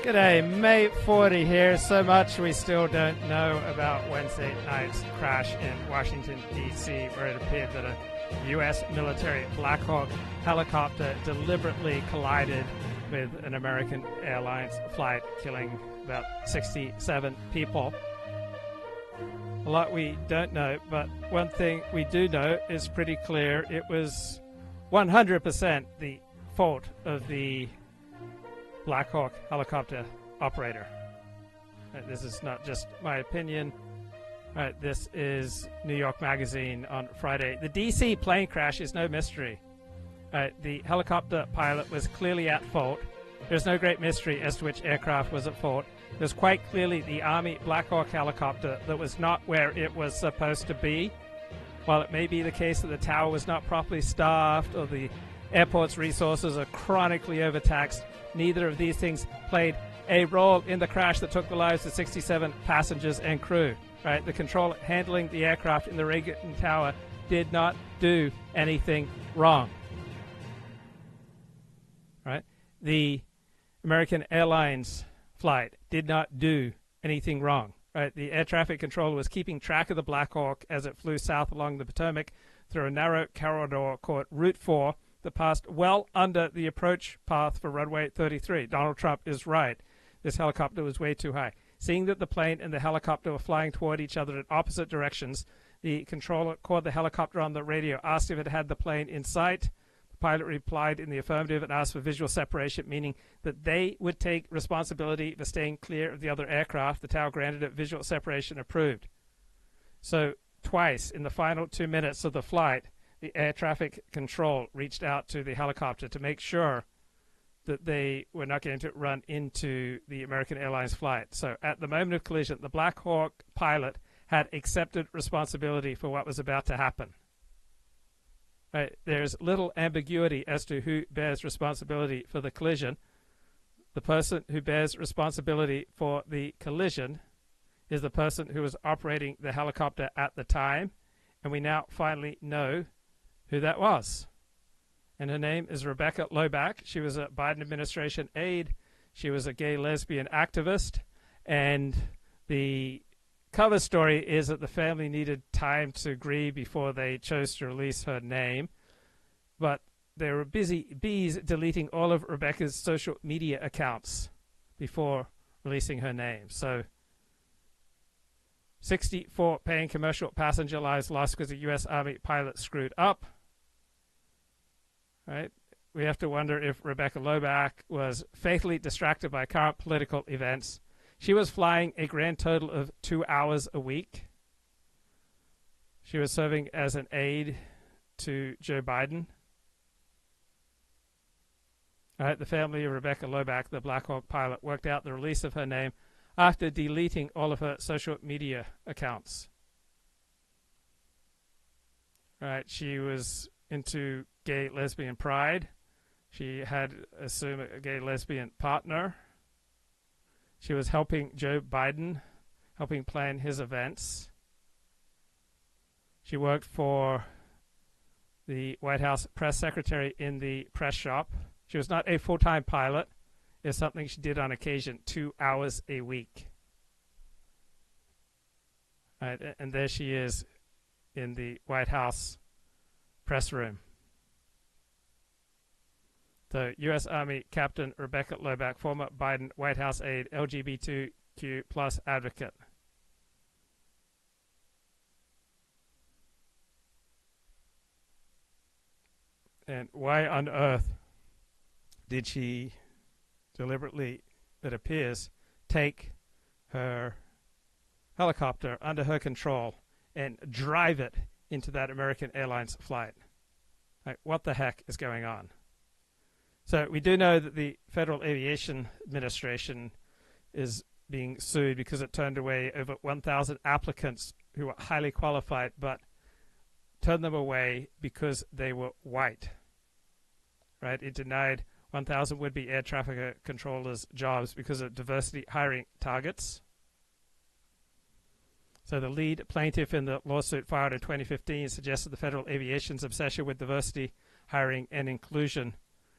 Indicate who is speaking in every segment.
Speaker 1: G'day, May 40 here. So much we still don't know about Wednesday night's crash in Washington, D.C., where it appeared that a U.S. military Blackhawk helicopter deliberately collided with an American Airlines flight, killing about 67 people. A lot we don't know, but one thing we do know is pretty clear. It was 100% the fault of the Blackhawk helicopter operator. This is not just my opinion. This is New York Magazine on Friday. The DC plane crash is no mystery. The helicopter pilot was clearly at fault. There's no great mystery as to which aircraft was at fault. There's quite clearly the Army Blackhawk helicopter that was not where it was supposed to be. While it may be the case that the tower was not properly staffed or the airport's resources are chronically overtaxed, neither of these things played a role in the crash that took the lives of 67 passengers and crew. The control handling the aircraft in the Reagan Tower did not do anything wrong. The American Airlines flight did not do anything wrong. The air traffic controller was keeping track of the Blackhawk as it flew south along the Potomac through a narrow corridor called Route 4 that passed well under the approach path for runway 33. Donald Trump is right. This helicopter was way too high. Seeing that the plane and the helicopter were flying toward each other in opposite directions, the controller called the helicopter on the radio, asked if it had the plane in sight. The pilot replied in the affirmative and asked for visual separation, meaning that they would take responsibility for staying clear of the other aircraft. The tower granted it visual separation approved. So twice in the final 2 minutes of the flight, the air traffic control reached out to the helicopter to make sure that they were not going to run into the American Airlines flight. So at the moment of collision, the Blackhawk pilot had accepted responsibility for what was about to happen. There's little ambiguity as to who bears responsibility for the collision. The person who bears responsibility for the collision is the person who was operating the helicopter at the time, and we now finally know who that was. And her name is Rebecca Lobach. She was a Biden administration aide. She was a gay lesbian activist. And the cover story is that the family needed time to grieve before they chose to release her name. But they were busy bees deleting all of Rebecca's social media accounts before releasing her name. So 64 paying commercial passenger lives lost because a U.S. Army pilot screwed up. We have to wonder if Rebecca Lobach was fatally distracted by current political events. She was flying a grand total of 2 hours a week. She was serving as an aide to Joe Biden. The family of Rebecca Lobach, the Blackhawk pilot, worked out the release of her name after deleting all of her social media accounts. She was into gay lesbian pride. She had assumed a gay lesbian partner. She was helping Joe Biden, helping plan his events. She worked for the White House press secretary in the press shop. She was not a full-time pilot. It's something she did on occasion, 2 hours a week. And there she is in the White House press room. The U.S. Army Captain Rebecca Lobach, former Biden White House aide, LGBTQ plus advocate. And why on earth did she deliberately, it appears, take her helicopter under her control and drive it into that American Airlines flight? What the heck is going on? So we do know that the Federal Aviation Administration is being sued because it turned away over 1,000 applicants who were highly qualified, but turned them away because they were white. It denied 1,000 would-be air traffic controllers jobs because of diversity hiring targets. So the lead plaintiff in the lawsuit filed in 2015 suggested the Federal Aviation's obsession with diversity hiring and inclusion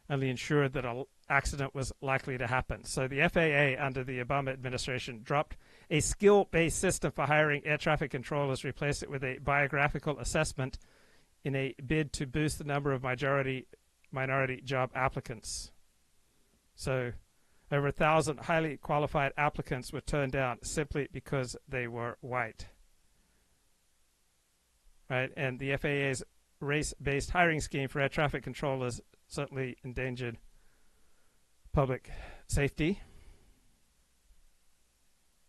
Speaker 1: only ensured that an accident was likely to happen. So the FAA, under the Obama administration, dropped a skill-based system for hiring air traffic controllers, replaced it with a biographical assessment in a bid to boost the number of minority job applicants. So over 1,000 highly qualified applicants were turned down simply because they were white. Right? And the FAA's race-based hiring scheme for air traffic controllers certainly endangered public safety.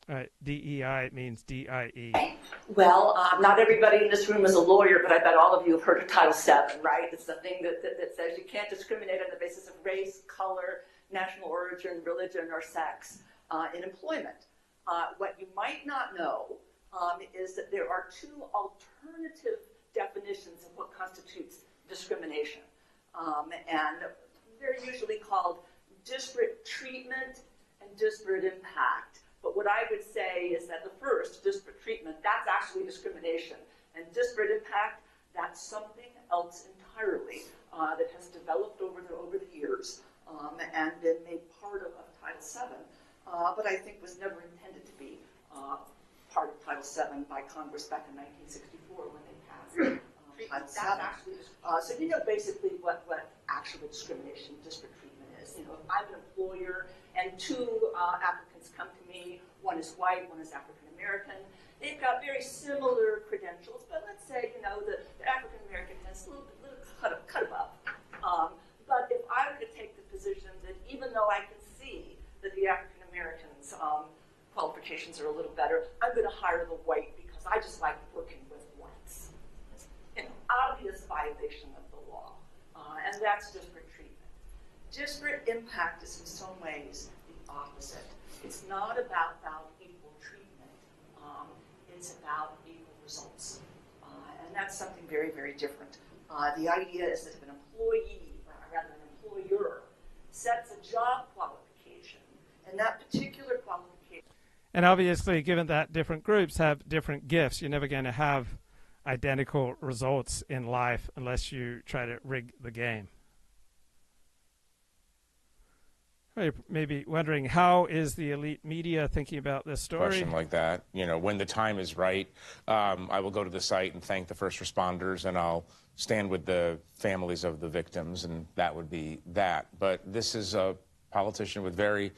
Speaker 1: Right, DEI means DIE.
Speaker 2: Well, not everybody in this room is a lawyer, but I bet all of you have heard of Title VII, right? It's the thing that says you can't discriminate on the basis of race, color, national origin, religion, or sex in employment. What you might not know is that there are two alternative definitions of what constitutes discrimination. And they're usually called disparate treatment and disparate impact. But what I would say is that the first, disparate treatment, that's actually discrimination. And disparate impact, that's something else entirely that has developed over the years and been made part of Title VII, but I think was never intended to be part of Title VII by Congress back in 1964 when they passed Title VII. So you know basically what actual discrimination, disparate treatment is. You know, if I'm an employer and two applicants come to me, one is white, one is African American. They've got very similar credentials, but let's say, you know, the African American has a little cut above. But if I were to take the position that even though I can see that the African Americans' qualifications are a little better, I'm going to hire the white because I just like working with whites. It's an obvious violation of the law, and that's disparate treatment. Disparate impact is in some ways the opposite. It's not about equal treatment. It's about equal results. And that's something very, very different. The idea is that if an employee, rather than an employer, sets a job qualification, and that particular qualification...
Speaker 1: And obviously, given that different groups have different gifts, you're never going to have identical results in life unless you try to rig the game. You're maybe wondering, how is the elite media thinking about this story?
Speaker 3: Question like that. You know, when the time is right, I will go to the site and thank the first responders, and I'll stand with the families of the victims, and that would be that. But this is a politician with very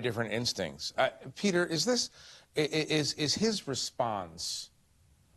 Speaker 3: different instincts. Peter, is his response,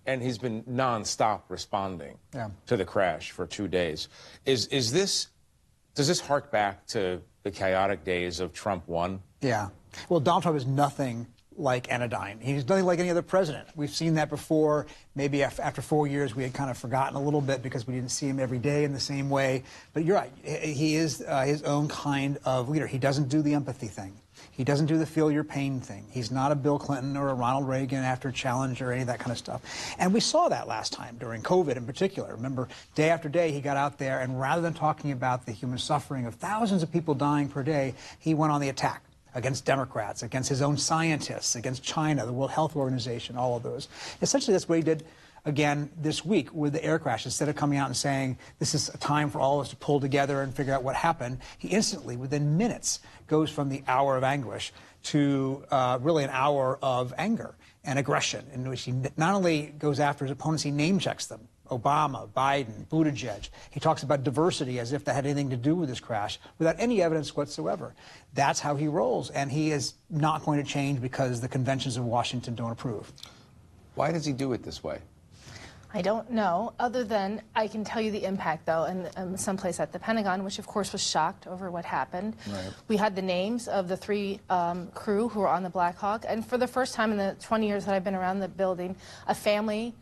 Speaker 3: and he's been nonstop responding to the crash for 2 days, does this hark back to the chaotic days of Trump 1?
Speaker 4: Yeah. Well, Donald Trump is nothing like anodyne. He's nothing like any other president. We've seen that before. Maybe after 4 years, we had kind of forgotten a little bit because we didn't see him every day in the same way. But you're right. He is his own kind of leader. He doesn't do the empathy thing. He doesn't do the feel your pain thing. He's not a Bill Clinton or a Ronald Reagan after challenge or any of that kind of stuff. And we saw that last time during COVID in particular. Remember, day after day, he got out there, and rather than talking about the human suffering of thousands of people dying per day, he went on the attack against Democrats, against his own scientists, against China, the World Health Organization, all of those. Essentially, that's what he did again this week with the air crash. Instead of coming out and saying, this is a time for all of us to pull together and figure out what happened, he instantly, within minutes, goes from the hour of anguish to really an hour of anger and aggression, in which he not only goes after his opponents, he name checks them. Obama, Biden, Buttigieg. He talks about diversity as if that had anything to do with this crash without any evidence whatsoever. That's how he rolls, and he is not going to change because the conventions of Washington don't approve.
Speaker 3: Why does he do it this way?
Speaker 5: I don't know, other than I can tell you the impact, though, and someplace at the Pentagon, which, of course, was shocked over what happened. Right. We had the names of the three crew who were on the Blackhawk, and for the first time in the 20 years that I've been around the building, a family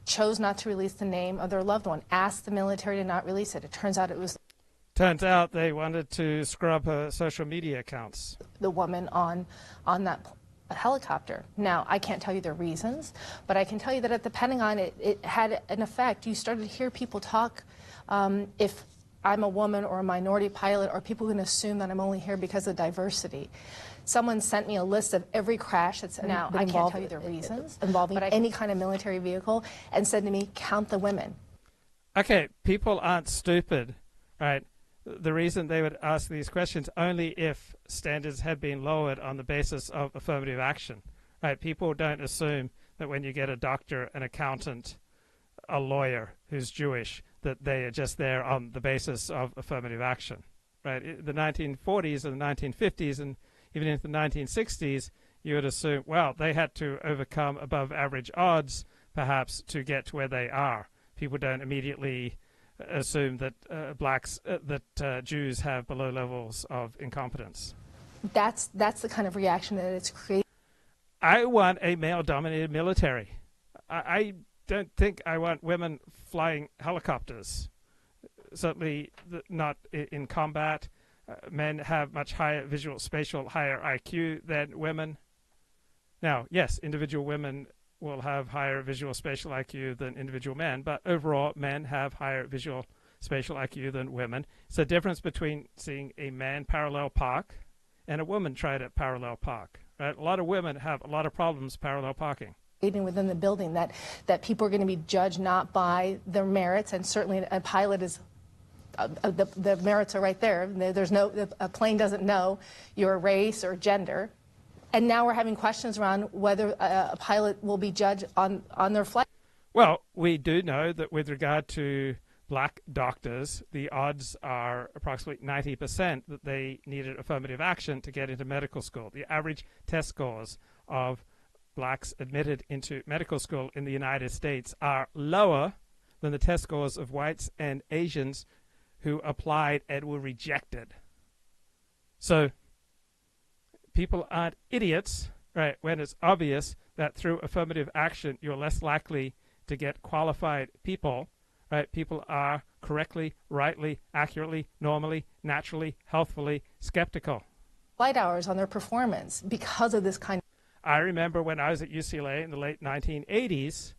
Speaker 5: chose not to release the name of their loved one, asked the military to not release it. It turns out it was...
Speaker 1: Turns out they wanted to scrub her social media accounts.
Speaker 5: The woman on that helicopter. Now, I can't tell you the reasons, but I can tell you that at the Pentagon, it had an effect. You started to hear people talk, if I'm a woman or a minority pilot, are people going to assume that I'm only here because of diversity? Someone sent me a list of every crash that's now, I can't tell you the reasons, involving any kind of military vehicle, and said to me, count the women.
Speaker 1: Okay, people aren't stupid. right? The reason they would ask these questions only if standards had been lowered on the basis of affirmative action, right? People don't assume that when you get a doctor, an accountant, a lawyer who's Jewish, that they are just there on the basis of affirmative action, right? In the 1940s and the 1950s and even into the 1960s, you would assume, well, they had to overcome above average odds, perhaps, to get to where they are. People don't immediately assume that Jews have below levels of incompetence.
Speaker 5: That's the kind of reaction that it's created.
Speaker 1: I want a male-dominated military. I don't think I want women flying helicopters. Certainly not in combat. Men have much higher visual, spatial, higher IQ than women. Now, yes, individual women will have higher visual, spatial IQ than individual men, but overall, men have higher visual, spatial IQ than women. It's the difference between seeing a man parallel park and a woman try to parallel park. Right? A lot of women have a lot of problems parallel parking.
Speaker 5: Within the building, that people are going to be judged not by their merits, and certainly a pilot is. The merits are right there. There's a plane doesn't know your race or gender, and now we're having questions around whether a pilot will be judged on their flight.
Speaker 1: Well, we do know that with regard to black doctors, the odds are approximately 90% that they needed affirmative action to get into medical school. The average test scores of blacks admitted into medical school in the United States are lower than the test scores of whites and Asians who applied and were rejected. So people aren't idiots, right, when it's obvious that through affirmative action you're less likely to get qualified people, right? People are correctly, rightly, accurately, normally, naturally, healthfully skeptical.
Speaker 5: Flight hours on their performance because of this kind of...
Speaker 1: I remember when I was at UCLA in the late 1980s,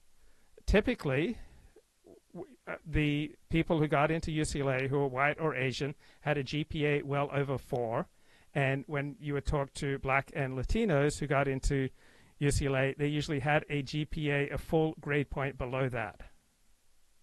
Speaker 1: typically the people who got into UCLA who were white or Asian had a GPA well over 4. And when you would talk to black and Latinos who got into UCLA, they usually had a GPA a full grade point below that.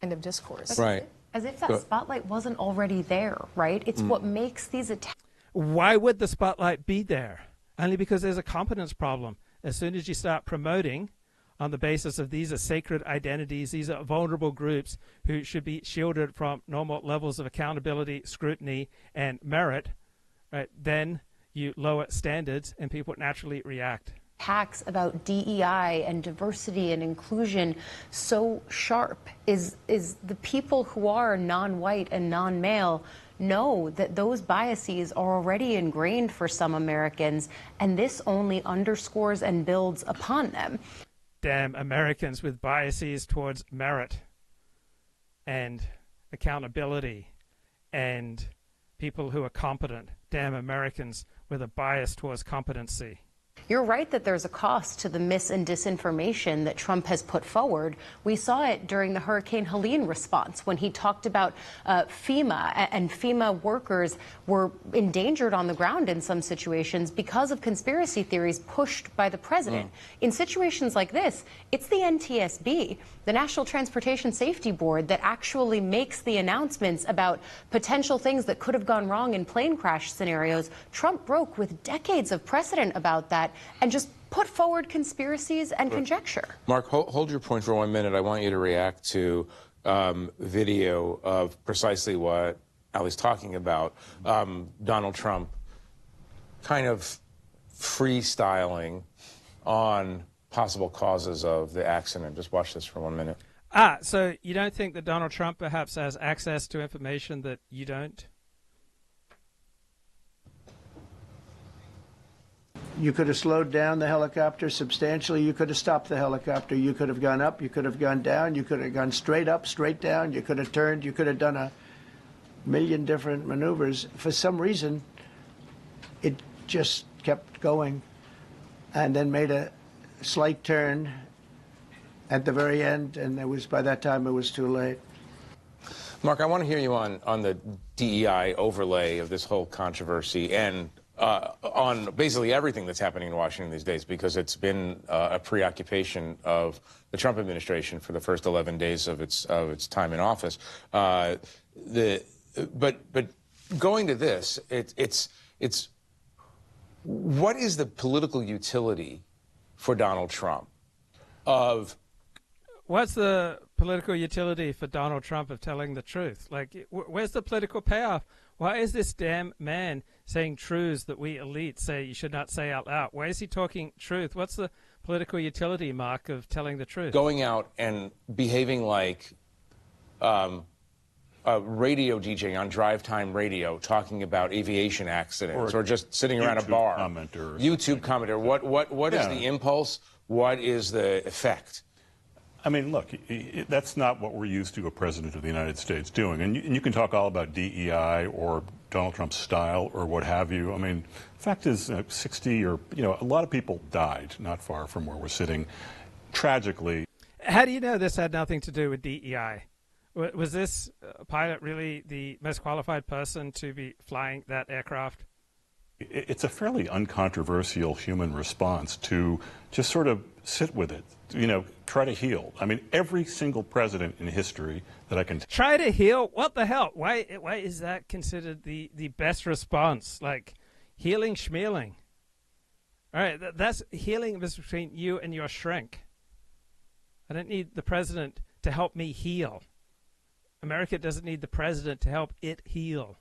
Speaker 5: End of discourse.
Speaker 3: Right.
Speaker 6: As if that spotlight wasn't already there, right? It's what makes these attacks.
Speaker 1: Why would the spotlight be there? Only because there's a competence problem. As soon as you start promoting on the basis of these are sacred identities, these are vulnerable groups who should be shielded from normal levels of accountability, scrutiny, and merit, right, then you lower standards and people naturally react.
Speaker 6: Attacks about DEI and diversity and inclusion so sharp is the people who are non-white and non-male know that those biases are already ingrained for some Americans, and this only underscores and builds upon them.
Speaker 1: Damn Americans with biases towards merit and accountability and people who are competent. Damn Americans with a bias towards competency.
Speaker 6: You're right that there's a cost to the mis and disinformation that Trump has put forward. We saw it during the Hurricane Helene response when he talked about FEMA, and FEMA workers were endangered on the ground in some situations because of conspiracy theories pushed by the president. In situations like this, it's the NTSB, the National Transportation Safety Board, that actually makes the announcements about potential things that could have gone wrong in plane crash scenarios. Trump broke with decades of precedent about that and just put forward conspiracies and conjecture.
Speaker 3: Marc, hold your point for 1 minute. I want you to react to video of precisely what Ali's talking about. Donald Trump kind of freestyling on possible causes of the accident. Just watch this for 1 minute.
Speaker 1: So you don't think that Donald Trump perhaps has access to information that you don't?
Speaker 7: You could have slowed down the helicopter substantially. You could have stopped the helicopter. You could have gone up. You could have gone down. You could have gone straight up, straight down. You could have turned. You could have done a million different maneuvers. For some reason, it just kept going and then made a slight turn at the very end, and by that time it was too late.
Speaker 3: Marc, I want to hear you on the DEI overlay of this whole controversy and on basically everything that's happening in Washington these days, because it's been a preoccupation of the Trump administration for the first 11 days of its time in office. The but going to this, it's what is the political utility for Donald Trump of?
Speaker 1: What's the political utility for Donald Trump of telling the truth? Like, where's the political payoff? Why is this damn man saying truths that we elites say you should not say out loud? Why is he talking truth? What's the political utility, Marc, of telling the truth?
Speaker 3: Going out and behaving like a radio DJ on drive time radio, talking about aviation accidents, or just sitting around a bar. YouTube commenter. What is the impulse? What is the effect?
Speaker 8: I mean, look, that's not what we're used to a president of the United States doing. And you can talk all about DEI or Donald Trump's style or what have you. I mean, the fact is 60 or, a lot of people died not far from where we're sitting, tragically.
Speaker 1: How do you know this had nothing to do with DEI? Was this pilot really the most qualified person to be flying that aircraft?
Speaker 8: It's a fairly uncontroversial human response to just sort of sit with it, try to heal. I mean, every single president in history that I can...
Speaker 1: Try to heal? What the hell? Why is that considered the best response? Like, healing schmealing. All right, that's healing between you and your shrink. I don't need the president to help me heal. America doesn't need the president to help it heal.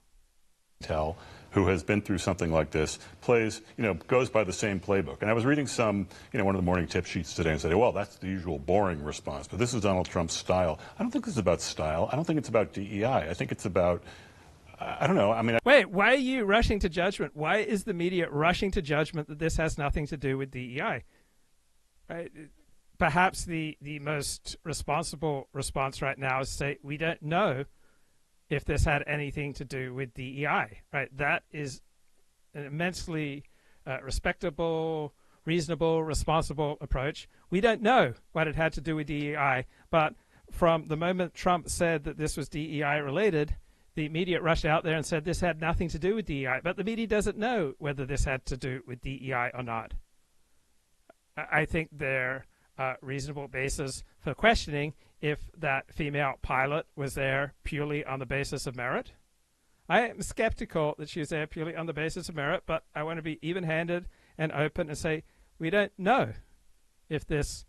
Speaker 8: Who has been through something like this plays, goes by the same playbook. And I was reading one of the morning tip sheets today and said, well, that's the usual boring response, but this is Donald Trump's style. I don't think this is about style. I don't think it's about DEI. I think it's about, I don't know. I mean,
Speaker 1: wait, why are you rushing to judgment? Why is the media rushing to judgment that this has nothing to do with DEI? Right? Perhaps the most responsible response right now is to say, we don't know if this had anything to do with DEI, right? That is an immensely respectable, reasonable, responsible approach. We don't know what it had to do with DEI, but from the moment Trump said that this was DEI related, the media rushed out there and said this had nothing to do with DEI, but the media doesn't know whether this had to do with DEI or not. I think there are reasonable basis for questioning if that female pilot was there purely on the basis of merit. I am skeptical that she was there purely on the basis of merit, but I want to be even-handed and open and say we don't know if this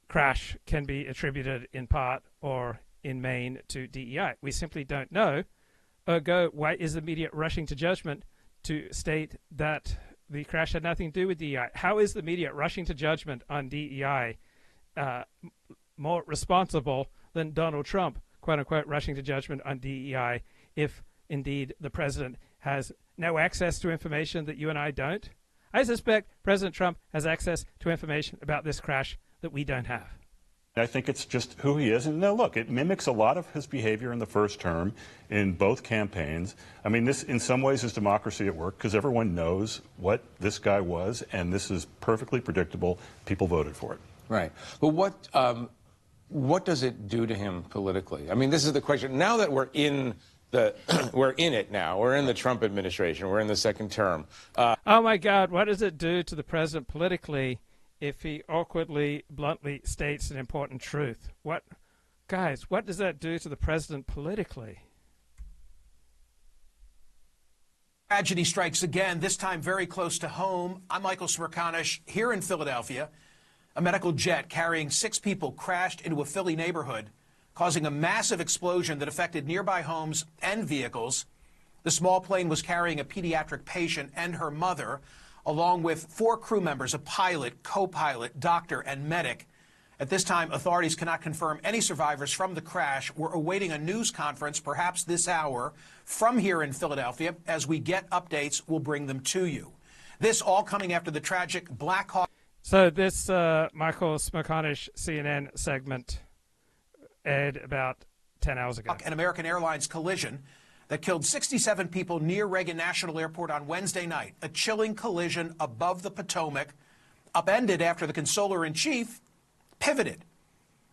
Speaker 1: crash can be attributed in part or in main to DEI. We simply don't know. Ergo, why is the media rushing to judgment to state that the crash had nothing to do with DEI? How is the media rushing to judgment on DEI more responsible than Donald Trump, quote-unquote, rushing to judgment on DEI if, indeed, the president has no access to information that you and I don't? I suspect President Trump has access to information about this crash that we don't have.
Speaker 8: I think it's just who he is. And no, look, it mimics a lot of his behavior in the first term in both campaigns. I mean, this in some ways is democracy at work because everyone knows what this guy was, and this is perfectly predictable. People voted for it.
Speaker 3: Right. But what does it do to him politically? I mean, this is the question. Now that we're in it now. We're in the Trump administration. We're in the second term.
Speaker 1: Oh, my God. What does it do to the president politically if he awkwardly, bluntly states an important truth? What does that do to the president politically?
Speaker 9: Tragedy strikes again, this time very close to home. I'm Michael Smerconish here in Philadelphia. A medical jet carrying 6 people crashed into a Philly neighborhood, causing a massive explosion that affected nearby homes and vehicles. The small plane was carrying a pediatric patient and her mother, along with 4 crew members, a pilot, co-pilot, doctor, and medic. At this time, authorities cannot confirm any survivors from the crash. We're awaiting a news conference, perhaps this hour, from here in Philadelphia. As we get updates, we'll bring them to you. This all coming after the tragic Blackhawk.
Speaker 1: So this Michael Smerconish CNN segment aired about 10 hours ago.
Speaker 9: An American Airlines collision that killed 67 people near Reagan National Airport on Wednesday night. A chilling collision above the Potomac, upended after the controller-in-chief pivoted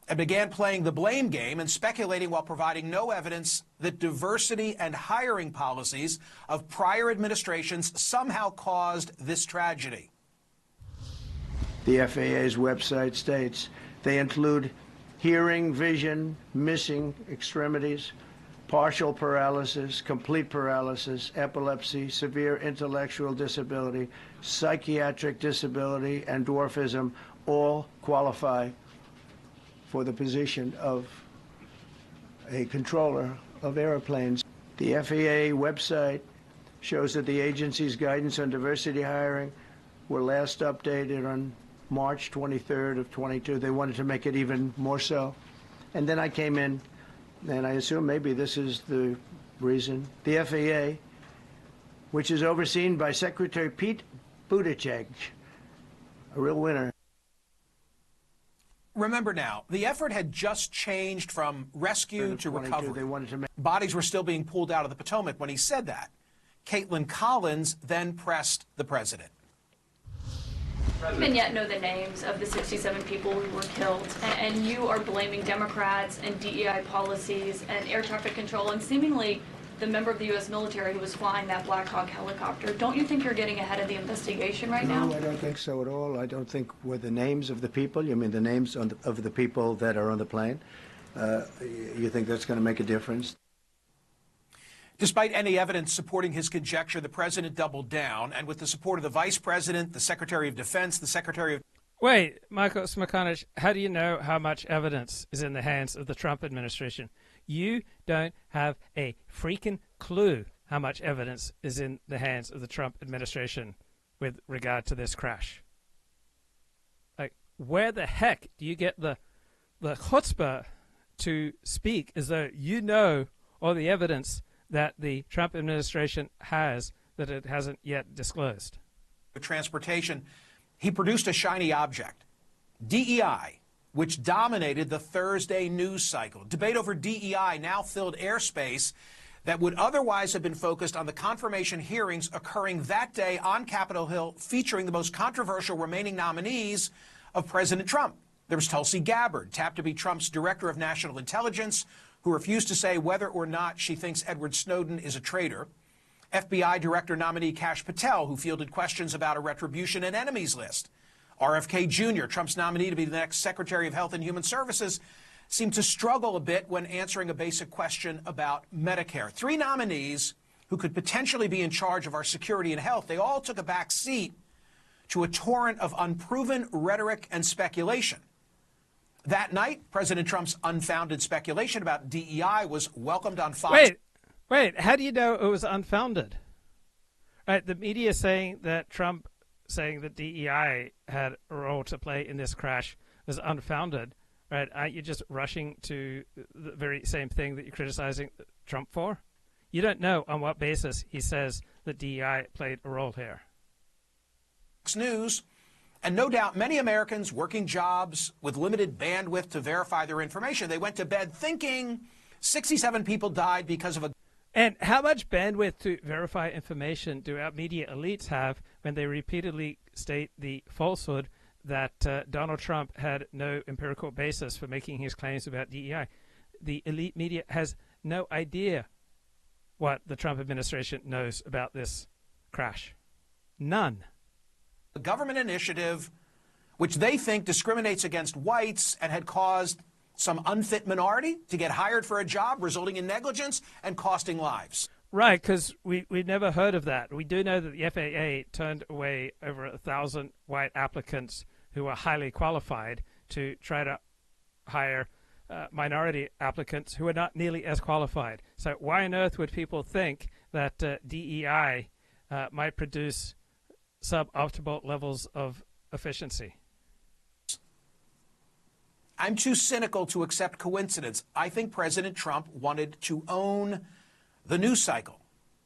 Speaker 9: and began playing the blame game and speculating while providing no evidence that diversity and hiring policies of prior administrations somehow caused this tragedy.
Speaker 7: The FAA's website states they include hearing, vision, missing extremities, partial paralysis, complete paralysis, epilepsy, severe intellectual disability, psychiatric disability, and dwarfism all qualify for the position of a controller of airplanes. The FAA website shows that the agency's guidance on diversity hiring were last updated on March 23rd of 22. They wanted to make it even more so. And then I came in, and I assume maybe this is the reason. The FAA, which is overseen by Secretary Pete Buttigieg, a real winner.
Speaker 9: Remember now, the effort had just changed from rescue to recovery. Bodies were still being pulled out of the Potomac when he said that. Caitlin Collins then pressed the president.
Speaker 10: We don't even yet know the names of the 67 people who were killed, and you are blaming Democrats and DEI policies and air traffic control and seemingly the member of the U.S. military who was flying that Blackhawk helicopter. Don't you think you're getting ahead of the investigation right now?
Speaker 7: No, I don't think so at all. I don't think with the names of the people, you mean the names of the people that are on the plane, you think that's going to make a difference?
Speaker 9: Despite any evidence supporting his conjecture, the president doubled down, and with the support of the vice president, the secretary of defense, the secretary of...
Speaker 1: Wait, Michael Smerconish, how do you know how much evidence is in the hands of the Trump administration? You don't have a freaking clue how much evidence is in the hands of the Trump administration with regard to this crash. Like, where the heck do you get the chutzpah to speak as though you know all the evidence that the Trump administration has that it hasn't yet disclosed?
Speaker 9: Transportation, he produced a shiny object, DEI, which dominated the Thursday news cycle. Debate over DEI now filled airspace that would otherwise have been focused on the confirmation hearings occurring that day on Capitol Hill, featuring the most controversial remaining nominees of President Trump. There was Tulsi Gabbard, tapped to be Trump's director of national intelligence, who refused to say whether or not she thinks Edward Snowden is a traitor. FBI Director nominee Kash Patel, who fielded questions about a retribution and enemies list. RFK Jr., Trump's nominee to be the next Secretary of Health and Human Services, seemed to struggle a bit when answering a basic question about Medicare. Three nominees who could potentially be in charge of our security and health. They all took a back seat to a torrent of unproven rhetoric and speculation. That night, President Trump's unfounded speculation about DEI was welcomed on Fox.
Speaker 1: Wait, how do you know it was unfounded? Right, the media saying that Trump saying that DEI had a role to play in this crash was unfounded. Right, aren't you just rushing to the very same thing that you're criticizing Trump for? You don't know on what basis he says that DEI played a role here.
Speaker 9: Fox News. And no doubt many Americans working jobs with limited bandwidth to verify their information, they went to bed thinking 67 people died because of a...
Speaker 1: And how much bandwidth to verify information do our media elites have when they repeatedly state the falsehood that Donald Trump had no empirical basis for making his claims about DEI? The elite media has no idea what the Trump administration knows about this crash. None.
Speaker 9: A government initiative which they think discriminates against whites and had caused some unfit minority to get hired for a job, resulting in negligence and costing lives.
Speaker 1: Right, because we've never heard of that. We do know that the FAA turned away over 1,000 white applicants who were highly qualified to try to hire minority applicants who are not nearly as qualified. So why on earth would people think that DEI might produce suboptimal levels of efficiency?
Speaker 9: I'm too cynical to accept coincidence. I think President Trump wanted to own the news cycle,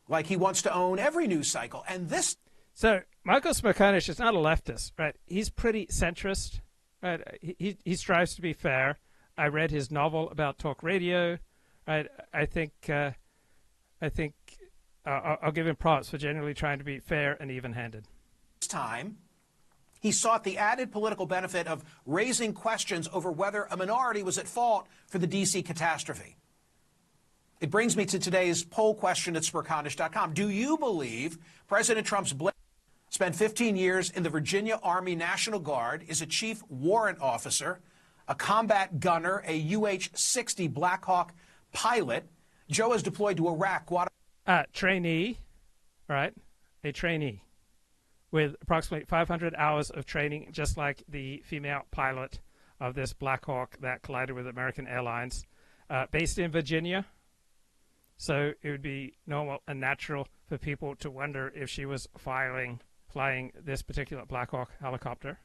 Speaker 9: like he wants to own every news cycle. And this...
Speaker 1: So Michael Smerconish is not a leftist, right? He's pretty centrist, right? He strives to be fair. I read his novel about talk radio, right? I think I'll give him props for generally trying to be fair and even-handed.
Speaker 9: Time, he sought the added political benefit of raising questions over whether a minority was at fault for the D.C. catastrophe. It brings me to today's poll question at Smerconish.com. Do you believe President Trump's spent 15 years in the Virginia Army National Guard, is a chief warrant officer, a combat gunner, a UH-60 Blackhawk pilot, Joe is deployed to Iraq, Guatemala.
Speaker 1: Trainee, right? A trainee with approximately 500 hours of training, just like the female pilot of this Blackhawk that collided with American Airlines, based in Virginia. So it would be normal and natural for people to wonder if she was flying this particular Blackhawk helicopter.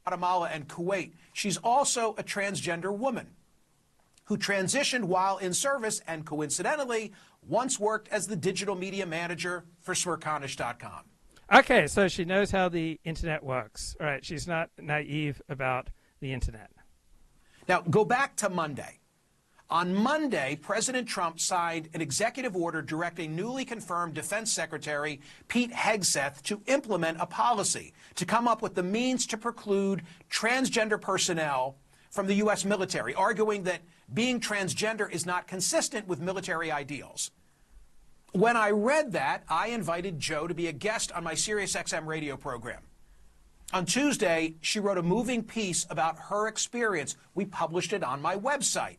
Speaker 9: Guatemala and Kuwait. She's also a transgender woman who transitioned while in service and coincidentally once worked as the digital media manager for Smerconish.com.
Speaker 1: Okay, so she knows how the internet works. All right, she's not naive about the internet.
Speaker 9: Now, go back to Monday. On Monday, President Trump signed an executive order directing newly confirmed Defense Secretary Pete Hegseth to implement a policy to come up with the means to preclude transgender personnel from the U.S. military, arguing that being transgender is not consistent with military ideals. When I read that, I invited Joe to be a guest on my SiriusXM radio program. On Tuesday, she wrote a moving piece about her experience. We published it on my website.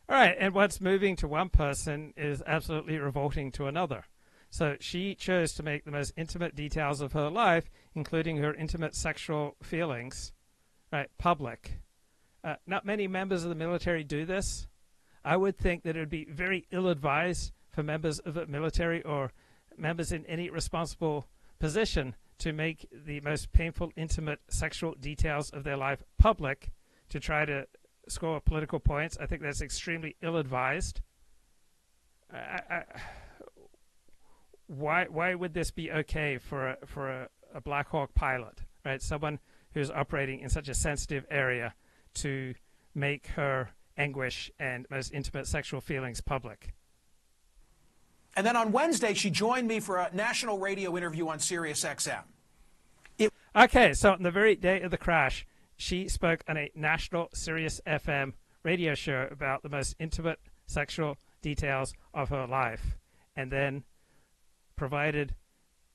Speaker 1: All right, and what's moving to one person is absolutely revolting to another. So she chose to make the most intimate details of her life, including her intimate sexual feelings, right, public. Not many members of the military do this. I would think that it would be very ill-advised for members of the military or members in any responsible position to make the most painful, intimate sexual details of their life public to try to score political points. I think that's extremely ill-advised. Why would this be okay for a Blackhawk pilot, right? Someone who's operating in such a sensitive area to make her anguish and most intimate sexual feelings public.
Speaker 9: And then on Wednesday, she joined me for a national radio interview on SiriusXM.
Speaker 1: Okay, so on the very day of the crash, she spoke on a national Sirius FM radio show about the most intimate sexual details of her life, and then provided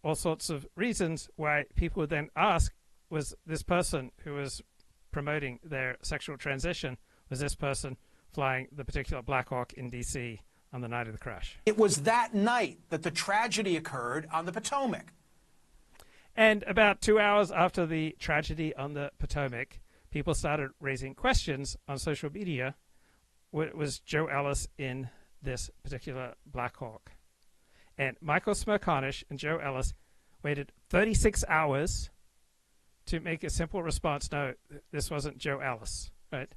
Speaker 1: all sorts of reasons why people would then ask, was this person who was promoting their sexual transition, was this person flying the particular Blackhawk in D.C. on the night of the crash?
Speaker 9: It was that night that the tragedy occurred on the Potomac.
Speaker 1: And about 2 hours after the tragedy on the Potomac, people started raising questions on social media. Was Joe Ellis in this particular Blackhawk? And Michael Smerconish and Joe Ellis waited 36 hours to make a simple response. No, this wasn't Joe Ellis, right?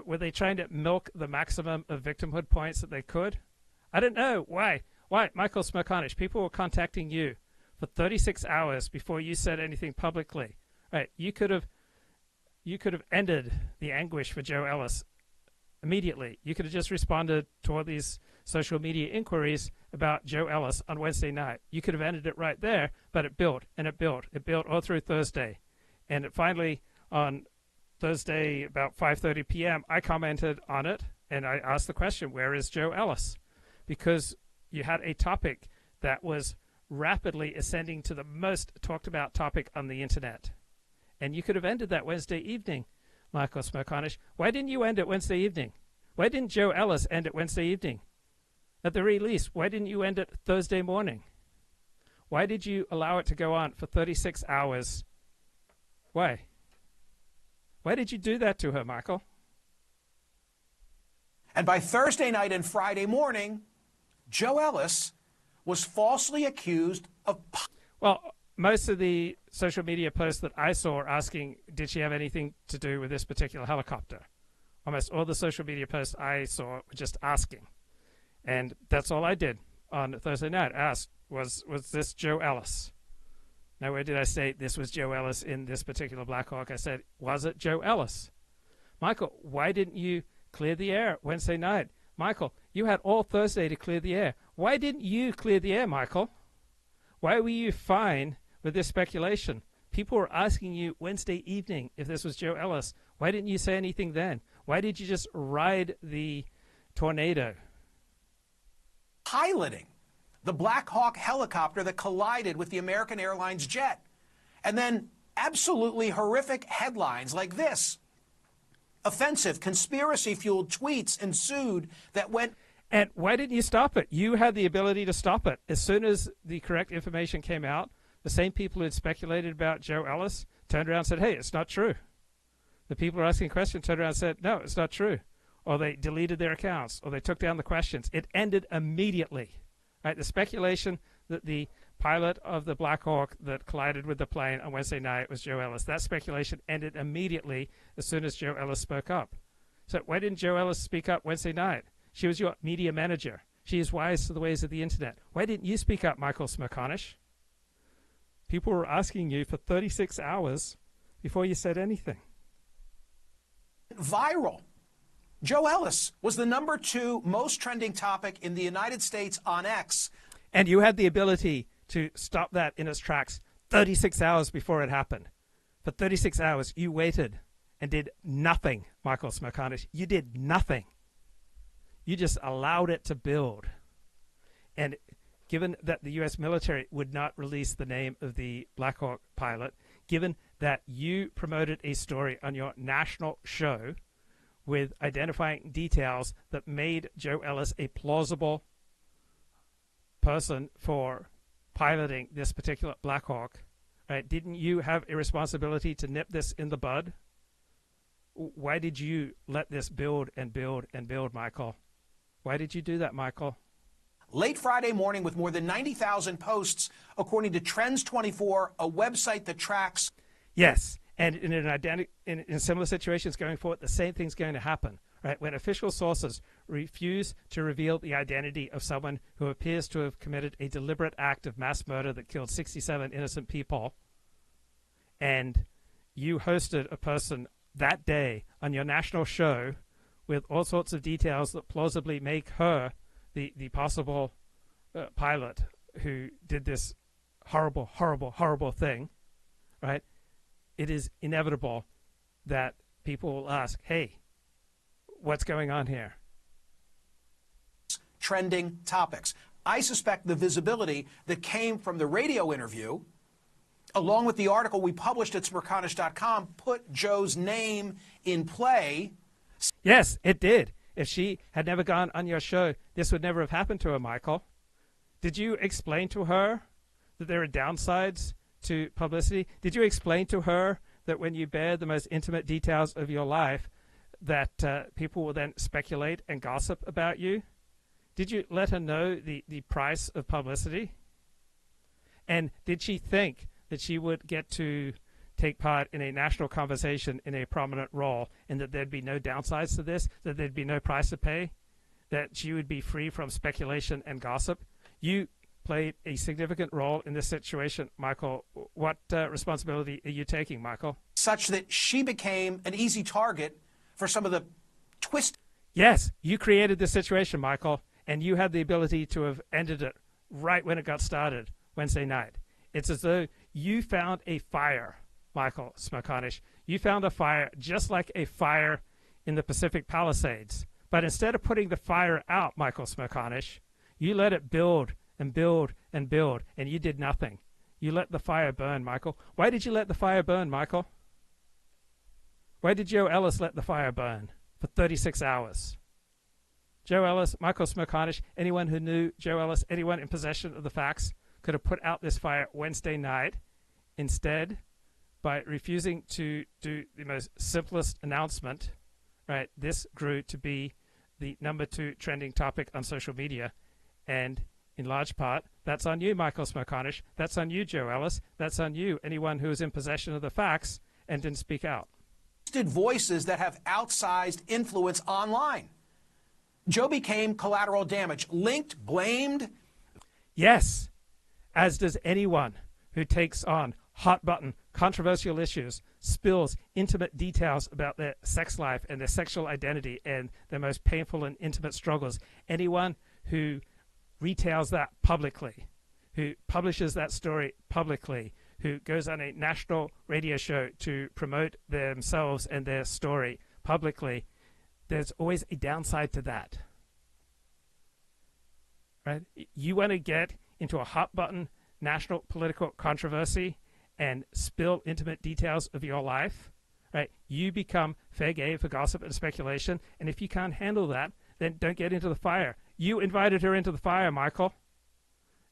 Speaker 1: Were they trying to milk the maximum of victimhood points that they could? I don't know. Why? Why, Michael Smerconish, people were contacting you for 36 hours before you said anything publicly. Right? You could have ended the anguish for Joe Ellis immediately. You could have just responded to all these social media inquiries about Joe Ellis on Wednesday night. You could have ended it right there, but it built and it built. It built all through Thursday. And it finally, on Thursday about 5:30 p.m., I commented on it, and I asked the question, where is Joe Ellis? Because you had a topic that was rapidly ascending to the most talked about topic on the internet. And you could have ended that Wednesday evening, Michael Smerconish. Why didn't you end it Wednesday evening? Why didn't Joe Ellis end it Wednesday evening? At the very least, why didn't you end it Thursday morning? Why did you allow it to go on for 36 hours? Why? Why did you do that to her, Michael?
Speaker 9: And by Thursday night and Friday morning, Joe Ellis was falsely accused of...
Speaker 1: Well, most of the social media posts that I saw were asking, did she have anything to do with this particular helicopter? Almost all the social media posts I saw were just asking. And that's all I did on Thursday night. I asked, was this Joe Ellis? Nowhere did I say this was Joe Ellis in this particular Blackhawk. I said, was it Joe Ellis? Michael, why didn't you clear the air Wednesday night? Michael, you had all Thursday to clear the air. Why didn't you clear the air, Michael? Why were you fine with this speculation? People were asking you Wednesday evening if this was Joe Ellis. Why didn't you say anything then? Why did you just ride the tornado?
Speaker 9: Piloting the Black Hawk helicopter that collided with the American Airlines jet. And then absolutely horrific headlines like this. Offensive, conspiracy-fueled tweets ensued that went...
Speaker 1: And why didn't you stop it? You had the ability to stop it. As soon as the correct information came out, the same people who had speculated about Joe Ellis turned around and said, hey, it's not true. The people who are asking questions turned around and said, no, it's not true. Or they deleted their accounts, or they took down the questions. It ended immediately. Right? The speculation that the pilot of the Blackhawk that collided with the plane on Wednesday night was Joe Ellis, that speculation ended immediately as soon as Joe Ellis spoke up. So why didn't Joe Ellis speak up Wednesday night? She was your media manager. She is wise to the ways of the internet. Why didn't you speak up, Michael Smerconish? People were asking you for 36 hours before you said anything.
Speaker 9: Viral. Joe Ellis was the #2 most trending topic in the United States on X.
Speaker 1: And you had the ability to stop that in its tracks 36 hours before it happened. For 36 hours, you waited and did nothing, Michael Smerconish. You did nothing. You just allowed it to build. And given that the U.S. military would not release the name of the Blackhawk pilot, given that you promoted a story on your national show with identifying details that made Joe Ellis a plausible person for piloting this particular Blackhawk, right? Didn't you have a responsibility to nip this in the bud? Why did you let this build and build and build, Michael? Why did you do that, Michael?
Speaker 9: Late Friday morning with more than 90,000 posts, according to Trends24, a website that tracks.
Speaker 1: Yes, and in similar situations going forward, the same thing's going to happen, right? When official sources refuse to reveal the identity of someone who appears to have committed a deliberate act of mass murder that killed 67 innocent people, and you hosted a person that day on your national show with all sorts of details that plausibly make her the possible pilot who did this horrible, horrible, horrible thing, right? It is inevitable that people will ask, hey, what's going on here?
Speaker 9: Trending topics. I suspect the visibility that came from the radio interview, along with the article we published at Smerconish.com, put Joe's name in play.
Speaker 1: Yes, it did. If she had never gone on your show, this would never have happened to her, Michael. Did you explain to her that there are downsides to publicity? Did you explain to her that when you bear the most intimate details of your life, that people will then speculate and gossip about you? Did you let her know the price of publicity? And did she think that she would get to take part in a national conversation in a prominent role, and that there'd be no downsides to this, that there'd be no price to pay, that she would be free from speculation and gossip? You played a significant role in this situation, Michael. What responsibility are you taking, Michael?
Speaker 9: Such that she became an easy target for some of the twist.
Speaker 1: Yes, you created this situation, Michael, and you had the ability to have ended it right when it got started Wednesday night. It's as though you found a fire, Michael Smerconish. You found a fire just like a fire in the Pacific Palisades. But instead of putting the fire out, Michael Smerconish, you let it build and build and build, and you did nothing. You let the fire burn, Michael. Why did you let the fire burn, Michael? Why did Joe Ellis let the fire burn for 36 hours? Joe Ellis, Michael Smerconish, anyone who knew Joe Ellis, anyone in possession of the facts could have put out this fire Wednesday night. Instead, by refusing to do the most simplest announcement, right, this grew to be the #2 trending topic on social media. And in large part, that's on you, Michael Smerconish. That's on you, Joe Ellis. That's on you, anyone who is in possession of the facts and didn't speak out.
Speaker 9: Voices that have outsized influence online. Joe became collateral damage, linked, blamed.
Speaker 1: Yes, as does anyone who takes on hot-button, controversial issues, spills intimate details about their sex life and their sexual identity and their most painful and intimate struggles. Anyone who retails that publicly, who publishes that story publicly, who goes on a national radio show to promote themselves and their story publicly, there's always a downside to that. Right? You want to get into a hot-button national political controversy and spill intimate details of your life, right? You become fair game for gossip and speculation, and if you can't handle that, then don't get into the fire. You invited her into the fire, Michael,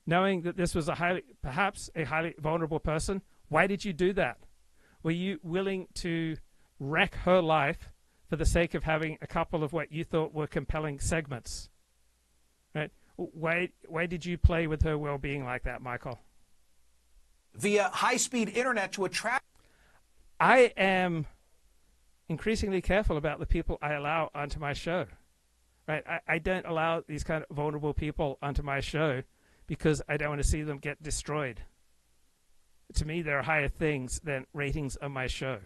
Speaker 1: knowing that this was perhaps a highly vulnerable person. Why did you do that? Were you willing to wreck her life for the sake of having a couple of what you thought were compelling segments? Right? Why did you play with her well-being like that, Michael?
Speaker 9: Via high-speed internet to attract...
Speaker 1: I am increasingly careful about the people I allow onto my show. Right? I don't allow these kind of vulnerable people onto my show because I don't want to see them get destroyed. To me, there are higher things than ratings on my show.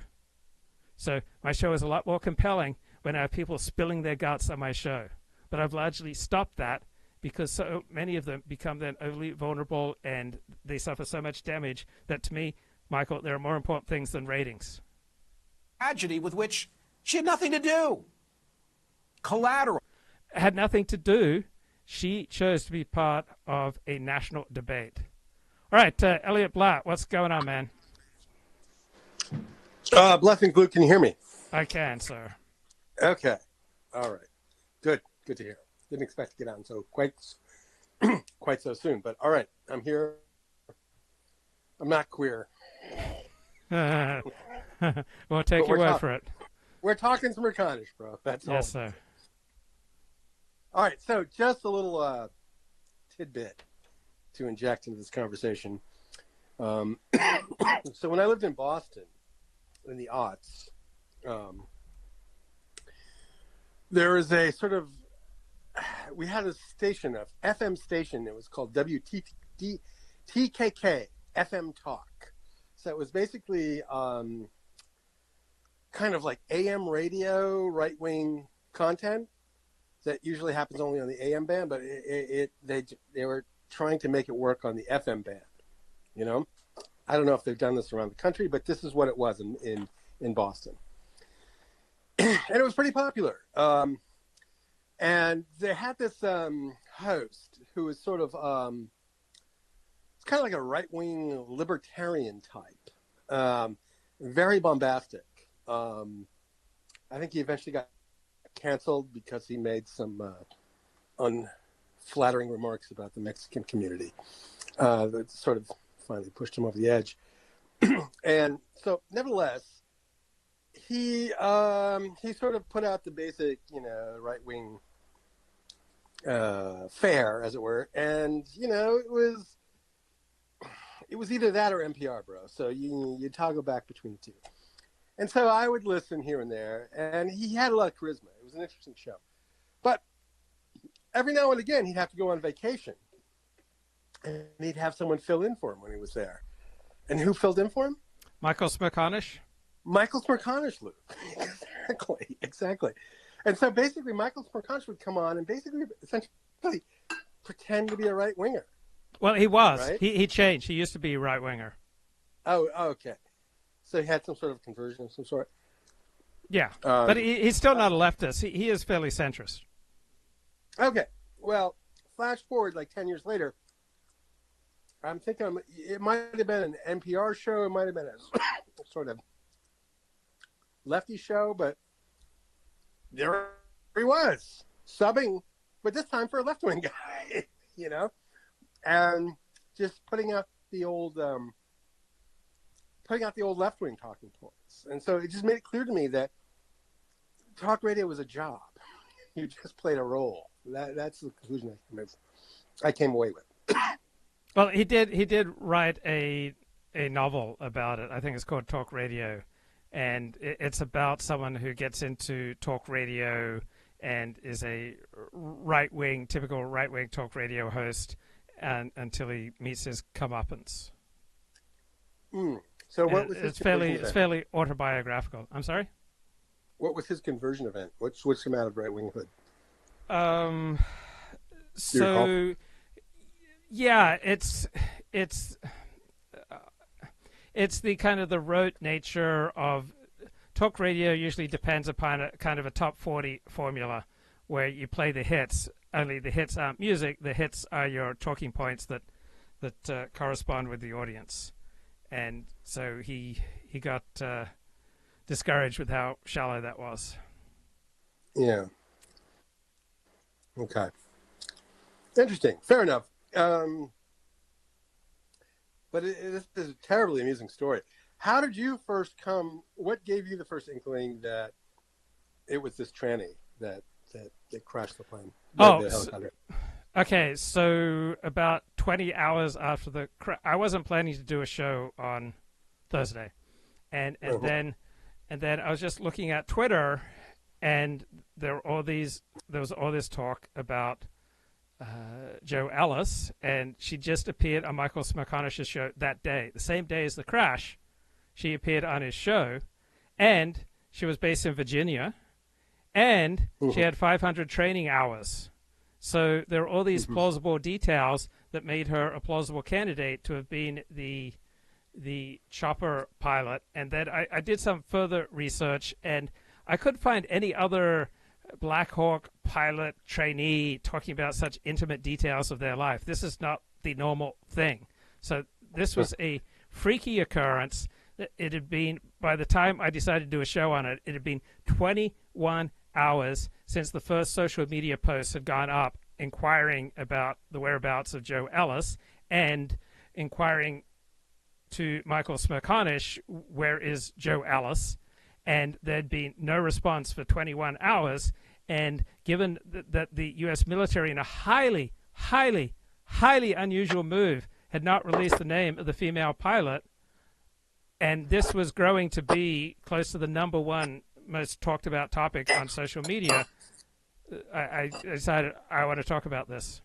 Speaker 1: So my show is a lot more compelling when I have people spilling their guts on my show. But I've largely stopped that because so many of them become then overly vulnerable and they suffer so much damage that, to me, Michael, there are more important things than ratings.
Speaker 9: Tragedy with which she had nothing to do. Collateral.
Speaker 1: Had nothing to do. She chose to be part of a national debate. All right, Elliott Blatt, what's going on, man?
Speaker 11: Blessings, Luke. Can you hear me?
Speaker 1: I can, sir.
Speaker 11: Okay. All right. Good. Good to hear. Didn't expect to get on so quite so soon, but all right. I'm here. I'm not queer.
Speaker 1: We'll take your word for it.
Speaker 11: We're talking Smerconish, bro. That's all.
Speaker 1: Yes, sir.
Speaker 11: All right. So just a little tidbit to inject into this conversation. So when I lived in Boston in the aughts, there was a sort of, we had a station, a FM station. It was called TKK FM Talk. So it was basically kind of like AM radio, right-wing content that usually happens only on the AM band, but they were trying to make it work on the FM band. You know, I don't know if they've done this around the country, but this is what it was in Boston. And it was pretty popular. And they had this host who was sort of, it's kind of like a right-wing libertarian type, very bombastic. I think he eventually got canceled because he made some unflattering remarks about the Mexican community that sort of finally pushed him over the edge. And so, nevertheless, he sort of put out the basic, right-wing fare, as it were, and it was either that or NPR, bro. So you toggle back between the two. And so I would listen here and there, and he had a lot of charisma. It was an interesting show. But every now and again, he'd have to go on vacation, and he'd have someone fill in for him when he was there. And who filled in for him?
Speaker 1: Michael Smerconish.
Speaker 11: Michael Smerconish, Luke. Exactly. And so basically, Michael Smerconish would come on and essentially pretend to be a right-winger.
Speaker 1: Well, he was.
Speaker 11: Right?
Speaker 1: He changed. He used to be a right-winger.
Speaker 11: Oh, okay. So he had some sort of conversion of some sort?
Speaker 1: Yeah, but he's still not a leftist. He is fairly centrist.
Speaker 11: Okay. Well, flash forward like 10 years later, I'm thinking it might have been an NPR show. It might have been a sort of lefty show, but there he was, subbing, but this time for a left-wing guy, and just putting out the old left-wing talking points. And so it just made it clear to me that talk radio was a job. You just played a role. That's the conclusion I came away with.
Speaker 1: Well, he did write a novel about it. I think it's called Talk Radio, and it's about someone who gets into talk radio and is a typical right-wing talk radio host, until he meets his comeuppance.
Speaker 11: So what was his
Speaker 1: conversion event? It's fairly autobiographical. I'm sorry?
Speaker 11: What was his conversion event? What switched him out of right-winghood?
Speaker 1: So, yeah, it's the kind of the rote nature of talk radio. Usually depends upon a kind of a top 40 formula where you play the hits. Only the hits aren't music. The hits are your talking points that correspond with the audience. And so he got discouraged with how shallow that was.
Speaker 11: Yeah. Okay. Interesting. Fair enough. But this is a terribly amusing story. How did you first come? What gave you the first inkling that it was this tranny that crashed the plane? The helicopter?
Speaker 1: Okay, so about 20 hours after the I wasn't planning to do a show on Thursday, and then I was just looking at Twitter, and there was all this talk about Joe Ellis, and she just appeared on Michael Smerconish's show that day, the same day as the crash. She appeared on his show, and she was based in Virginia, and she had 500 training hours. So there are all these plausible details that made her a plausible candidate to have been the chopper pilot. And then I did some further research, and I couldn't find any other Blackhawk pilot trainee talking about such intimate details of their life. This is not the normal thing. So this was a freaky occurrence. It had been, by the time I decided to do a show on it, it had been 21 hours since the first social media post had gone up inquiring about the whereabouts of Joe Ellis and inquiring to Michael Smerconish, where is Joe Ellis? And there'd been no response for 21 hours. And given that the U.S. military, in a highly, highly, highly unusual move, had not released the name of the female pilot, and this was growing to be close to the #1 most talked about topic on social media, I decided I want to talk about this.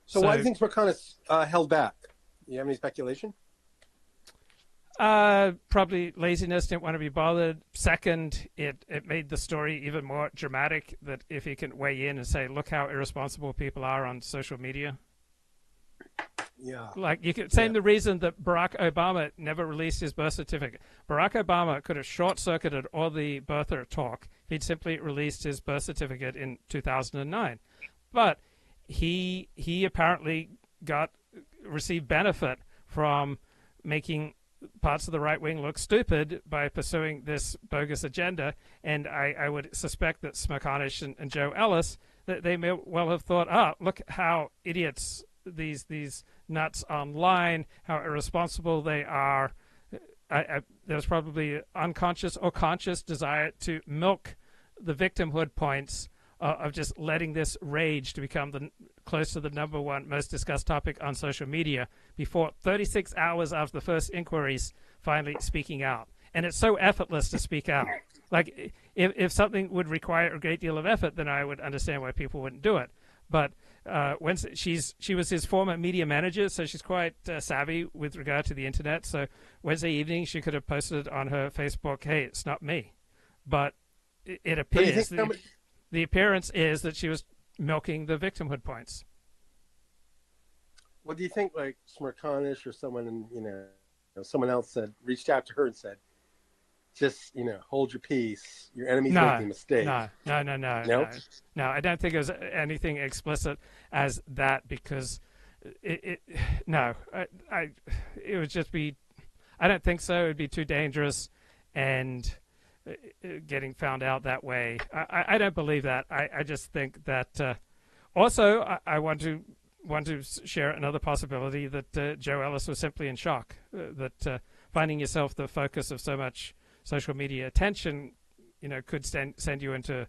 Speaker 11: So why do you think Smerconish held back? Do you have any speculation?
Speaker 1: Probably laziness, didn't want to be bothered. Second, it made the story even more dramatic that if he can weigh in and say, look how irresponsible people are on social media.
Speaker 11: Yeah.
Speaker 1: Like, you could say the reason that Barack Obama never released his birth certificate. Barack Obama could have short-circuited all the birther talk if he'd simply released his birth certificate in 2009. But he apparently received benefit from making parts of the right wing look stupid by pursuing this bogus agenda. And I would suspect that Smerconish and Joe Ellis, that they may well have thought, look how idiots these nuts online, how irresponsible they are. There's probably unconscious or conscious desire to milk the victimhood points of just letting this rage to become close to the #1 most discussed topic on social media before 36 hours after the first inquiries finally speaking out. And it's so effortless to speak out. Like, if something would require a great deal of effort, then I would understand why people wouldn't do it. But she was his former media manager, so she's quite savvy with regard to the internet. So Wednesday evening, she could have posted on her Facebook, hey, it's not me. But it appears, the appearance is that she was milking the victimhood points.
Speaker 11: What do you think, like Smerconish or someone, someone else reached out to her and said, just, hold your peace. Your enemy's making a mistake.
Speaker 1: No. No, I don't think it was anything explicit as that, because it would just be, I don't think so. It would be too dangerous, and getting found out that way, I don't believe that. I just think that, also, I want to share another possibility that Joe Ellis was simply in shock, that finding yourself the focus of so much social media attention, could send you into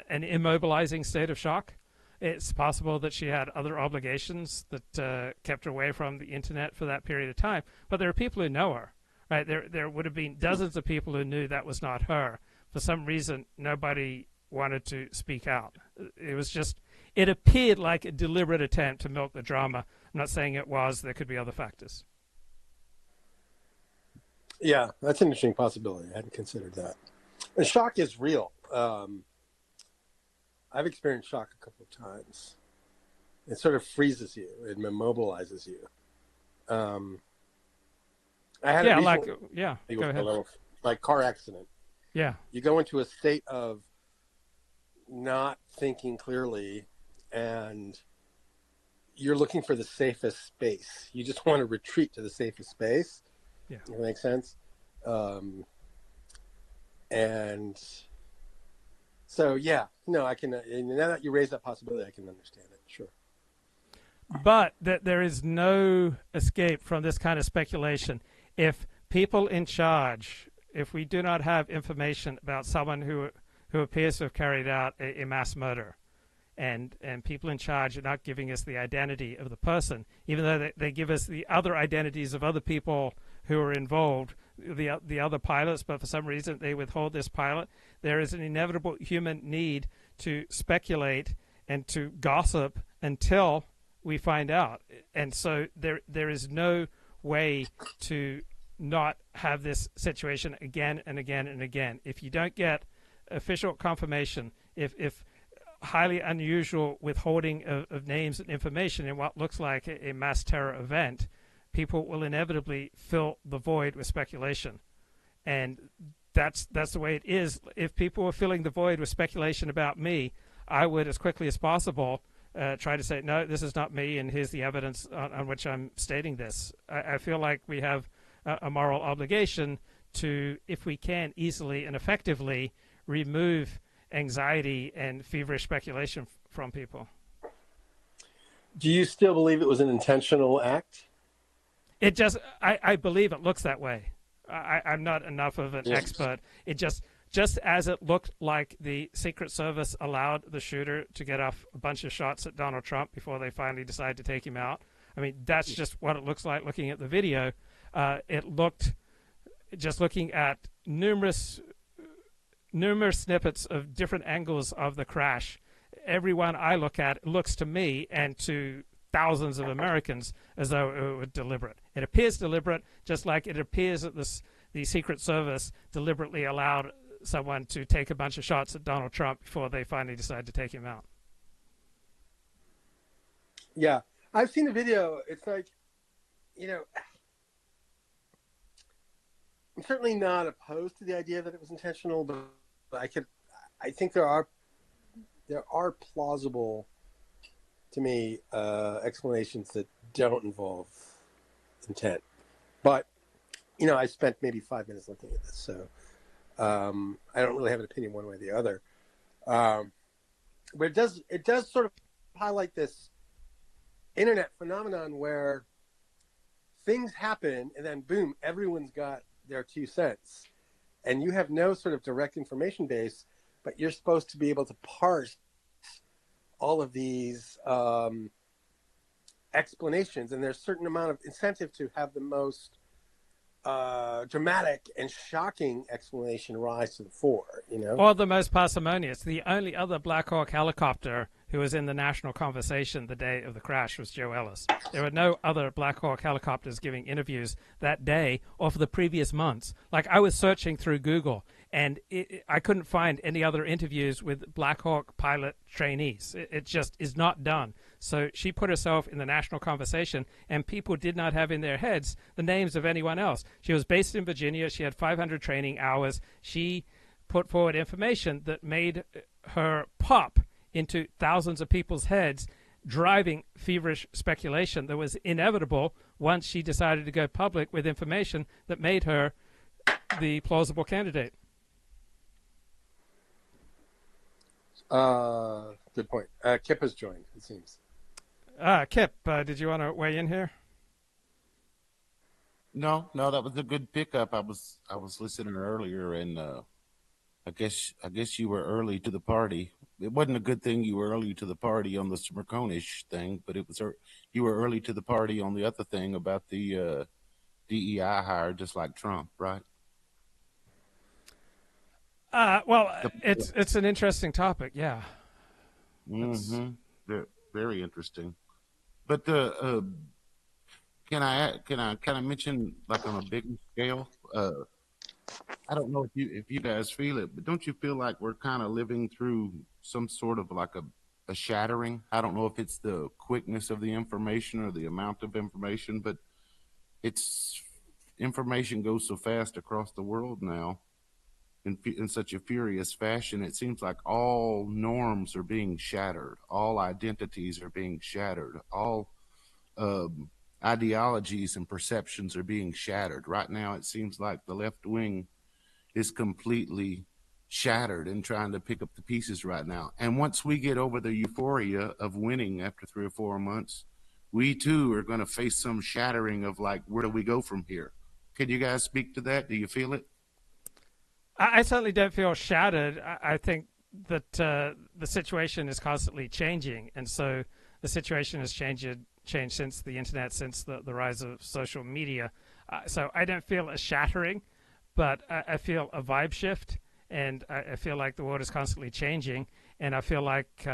Speaker 1: an immobilizing state of shock. It's possible that she had other obligations that kept her away from the internet for that period of time. But there are people who know her, right? There would have been dozens of people who knew that was not her. For some reason, nobody wanted to speak out. It appeared like a deliberate attempt to milk the drama. I'm not saying it was. There could be other factors.
Speaker 11: Yeah, that's an interesting possibility. I hadn't considered that. And shock is real. I've experienced shock a couple of times. It sort of freezes you. It immobilizes you. I had
Speaker 1: go ahead.
Speaker 11: Like car accident.
Speaker 1: Yeah.
Speaker 11: You go into a state of not thinking clearly, and you're looking for the safest space. You just want to retreat to the safest space.
Speaker 1: Yeah.
Speaker 11: Does that make sense? And So yeah, no, I can. Now that you raise that possibility, I can understand it. Sure.
Speaker 1: But there is no escape from this kind of speculation. If people in charge, if we do not have information about someone who appears to have carried out a mass murder, and people in charge are not giving us the identity of the person, even though they give us the other identities of other people who are involved, the other pilots, but for some reason they withhold this pilot, there is an inevitable human need to speculate and to gossip until we find out. And so there is no way to not have this situation again and again and again. If you don't get official confirmation, if highly unusual withholding of names and information in what looks like a mass terror event, people will inevitably fill the void with speculation. And that's the way it is. If people were filling the void with speculation about me, I would, as quickly as possible, try to say, no, this is not me, and here's the evidence on which I'm stating this. I feel like we have a moral obligation to, if we can, easily and effectively remove anxiety and feverish speculation from people.
Speaker 11: Do you still believe it was an intentional act?
Speaker 1: It just, I believe it looks that way. I'm not enough of an expert. It just as it looked like the Secret Service allowed the shooter to get off a bunch of shots at Donald Trump before they finally decided to take him out. I mean, that's just what it looks like looking at the video. It looked, just looking at numerous snippets of different angles of the crash, every one I look at looks to me and to thousands of Americans as though it was deliberate. It appears deliberate, just like it appears that the Secret Service deliberately allowed someone to take a bunch of shots at Donald Trump before they finally decided to take him out.
Speaker 11: Yeah, I've seen the video. It's like, I'm certainly not opposed to the idea that it was intentional, but I think there are plausible, to me, explanations that don't involve intent. But, I spent maybe 5 minutes looking at this, so I don't really have an opinion one way or the other. But it does sort of highlight this internet phenomenon where things happen and then boom, everyone's got their 2 cents. And you have no sort of direct information base, but you're supposed to be able to parse all of these explanations, and there's a certain amount of incentive to have the most dramatic and shocking explanation rise to the fore,
Speaker 1: Or the most parsimonious. The only other Blackhawk helicopter who was in the national conversation the day of the crash was Joe Ellis. There were no other Blackhawk helicopters giving interviews that day or for the previous months. Like, I was searching through Google, and I couldn't find any other interviews with Blackhawk pilot trainees. It just is not done. So she put herself in the national conversation, and people did not have in their heads the names of anyone else. She was based in Virginia. She had 500 training hours. She put forward information that made her pop into thousands of people's heads, driving feverish speculation that was inevitable once she decided to go public with information that made her the plausible candidate.
Speaker 11: Good point. Kip has joined, it seems.
Speaker 1: Kip, did you want to weigh in here?
Speaker 12: No, that was a good pickup. I was listening earlier, and I guess you were early to the party. It wasn't a good thing you were early to the party on the Smerconish thing, but you were early to the party on the other thing about the DEI hire, just like Trump, right?
Speaker 1: It's an interesting topic, yeah.
Speaker 12: Mm-hmm. Very interesting. But can I kind of mention, like, on a big scale? I don't know if you guys feel it, but don't you feel like we're kind of living through some sort of like a shattering? I don't know if it's the quickness of the information or the amount of information, but information goes so fast across the world now in such a furious fashion. It seems like all norms are being shattered. All identities are being shattered. All ideologies and perceptions are being shattered. Right now, it seems like the left wing is completely shattered and trying to pick up the pieces right now. And once we get over the euphoria of winning after 3 or 4 months, we too are going to face some shattering of like, where do we go from here? Can you guys speak to that? Do you feel it?
Speaker 1: I certainly don't feel shattered. I think that the situation is constantly changing, and so the situation has changed since the internet, since the rise of social media. So I don't feel a shattering, but I feel a vibe shift, and I feel like the world is constantly changing, and I feel like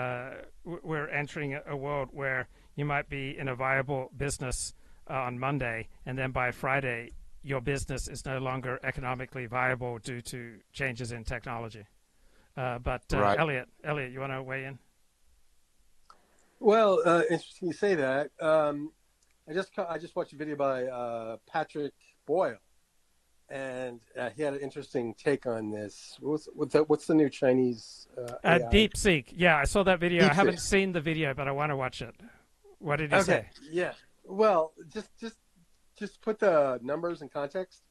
Speaker 1: we're entering a world where you might be in a viable business on Monday, and then by Friday, your business is no longer economically viable due to changes in technology. But
Speaker 12: right.
Speaker 1: Elliott, you want to weigh in?
Speaker 11: Well, interesting you say that. I just watched a video by Patrick Boyle, and he had an interesting take on this. What's the new Chinese AI?
Speaker 1: DeepSeek. Yeah, I saw that video.
Speaker 11: DeepSeek.
Speaker 1: I haven't seen the video, but I want to watch it. What did he say?
Speaker 11: Yeah. Well, just put the numbers in context.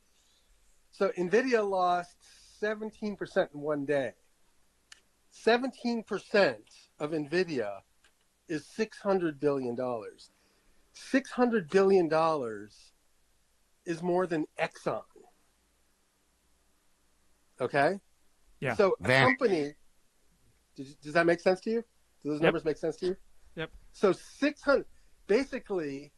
Speaker 11: So NVIDIA lost 17% in one day. 17% of NVIDIA is $600 billion. $600 billion is more than Exxon. Okay?
Speaker 1: Yeah.
Speaker 11: So a company, does that make sense to you? Do those numbers make sense to you?
Speaker 1: Yep.
Speaker 11: So 600, basically,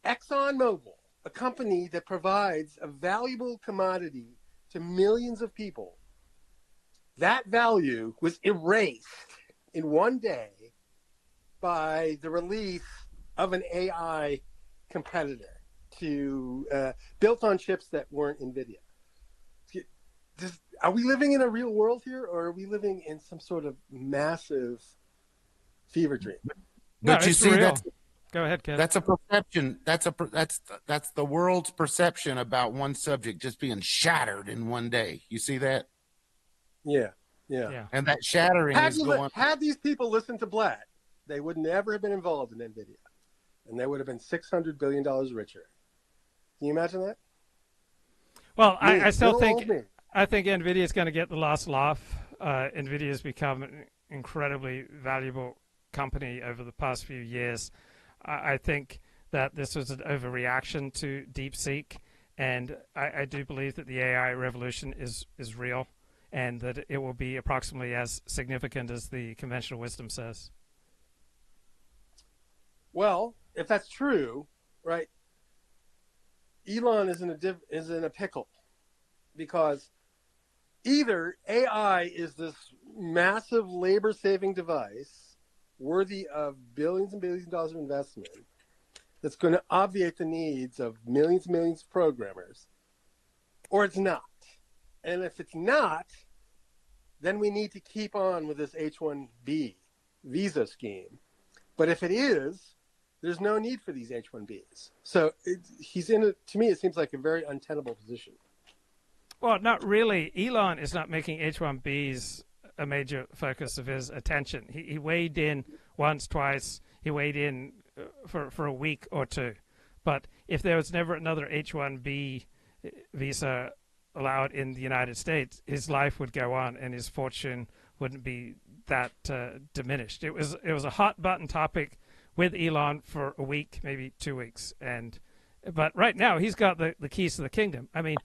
Speaker 11: ExxonMobil, a company that provides a valuable commodity to millions of people, that value was erased in one day by the release of an AI competitor built on chips that weren't NVIDIA. Are we living in a real world here, or are we living in some sort of massive fever dream?
Speaker 12: But you see,
Speaker 1: real. Go ahead, Ken.
Speaker 12: That's a perception. That's the world's perception about one subject just being shattered in one day. You see that?
Speaker 11: Yeah.
Speaker 12: And that shattering is going.
Speaker 11: Had these people listened to Blatt, they would never have been involved in NVIDIA, and they would have been $600 billion richer. Can you imagine that?
Speaker 1: Well, I still think NVIDIA is going to get the last laugh. NVIDIA has become an incredibly valuable company over the past few years. I think that this was an overreaction to DeepSeek, and I do believe that the AI revolution is real, and that it will be approximately as significant as the conventional wisdom says.
Speaker 11: Well, if that's true, right, Elon is in a pickle, because either AI is this massive labor-saving device worthy of billions and billions of dollars of investment that's going to obviate the needs of millions and millions of programmers, or it's not. And if it's not, then we need to keep on with this H-1B visa scheme. But if it is, there's no need for these H-1Bs. So to me, it seems like a very untenable position.
Speaker 1: Well, not really. Elon is not making H-1Bs a major focus of his attention. He weighed in once, twice. He weighed in for a week or two. But if there was never another H-1B visa allowed in the United States, his life would go on and his fortune wouldn't be that diminished. It was a hot button topic with Elon for a week, maybe 2 weeks, but right now he's got the keys to the kingdom. I mean,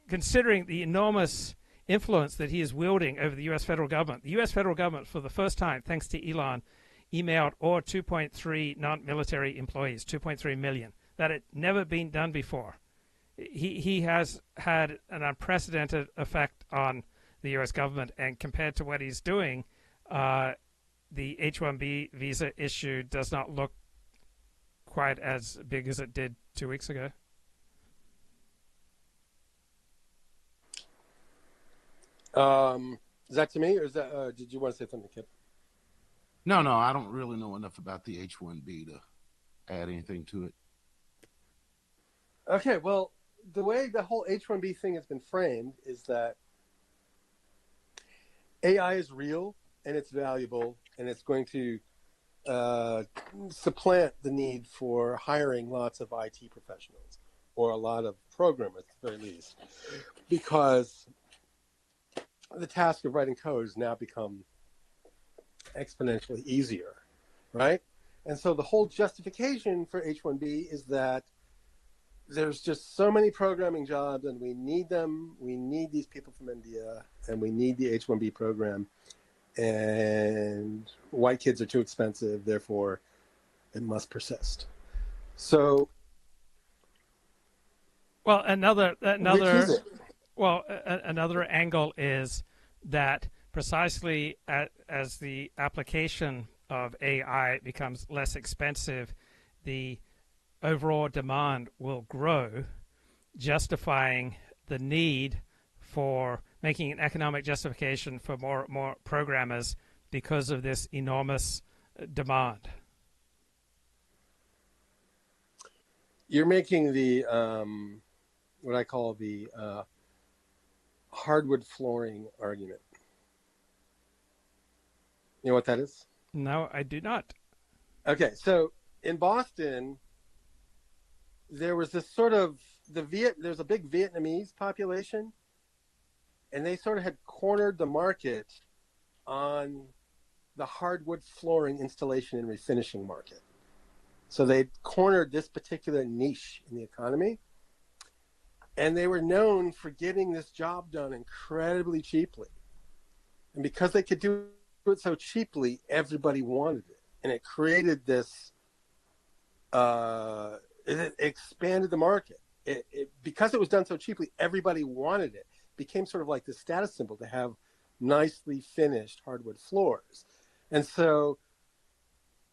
Speaker 1: considering the enormous influence that he is wielding over the U.S. federal government, the U.S. federal government, for the first time, thanks to Elon, emailed all 2.3 non-military employees, 2.3 million. That had never been done before. He has had an unprecedented effect on the U.S. government, and compared to what he's doing, the H-1B visa issue does not look quite as big as it did 2 weeks ago.
Speaker 11: Is that to me, or is that? Did you want to say something, Kip?
Speaker 12: No, I don't really know enough about the H-1B to add anything to it.
Speaker 11: Okay, well, the way the whole H-1B thing has been framed is that AI is real and it's valuable and it's going to supplant the need for hiring lots of IT professionals or a lot of programmers at the very least, because the task of writing code has now become exponentially easier, right? And so the whole justification for H-1B is that there's just so many programming jobs and we need them. We need these people from India and we need the H-1B program. And white kids are too expensive, therefore it must persist. So,
Speaker 1: well, another
Speaker 11: which is it?
Speaker 1: Well, another angle is that precisely as the application of AI becomes less expensive, the overall demand will grow, justifying the need for making an economic justification for more programmers because of this enormous demand.
Speaker 11: You're making the what I call the hardwood flooring argument. You know what that is?
Speaker 1: No, I do not.
Speaker 11: Okay, so in Boston, there was this sort of there's a big Vietnamese population, and they sort of had cornered the market on the hardwood flooring installation and refinishing market. So they cornered this particular niche in the economy, and they were known for getting this job done incredibly cheaply. And because they could do it so cheaply, everybody wanted it. And it created this, it expanded the market. Because it was done so cheaply, everybody wanted it. It became sort of like the status symbol to have nicely finished hardwood floors. And so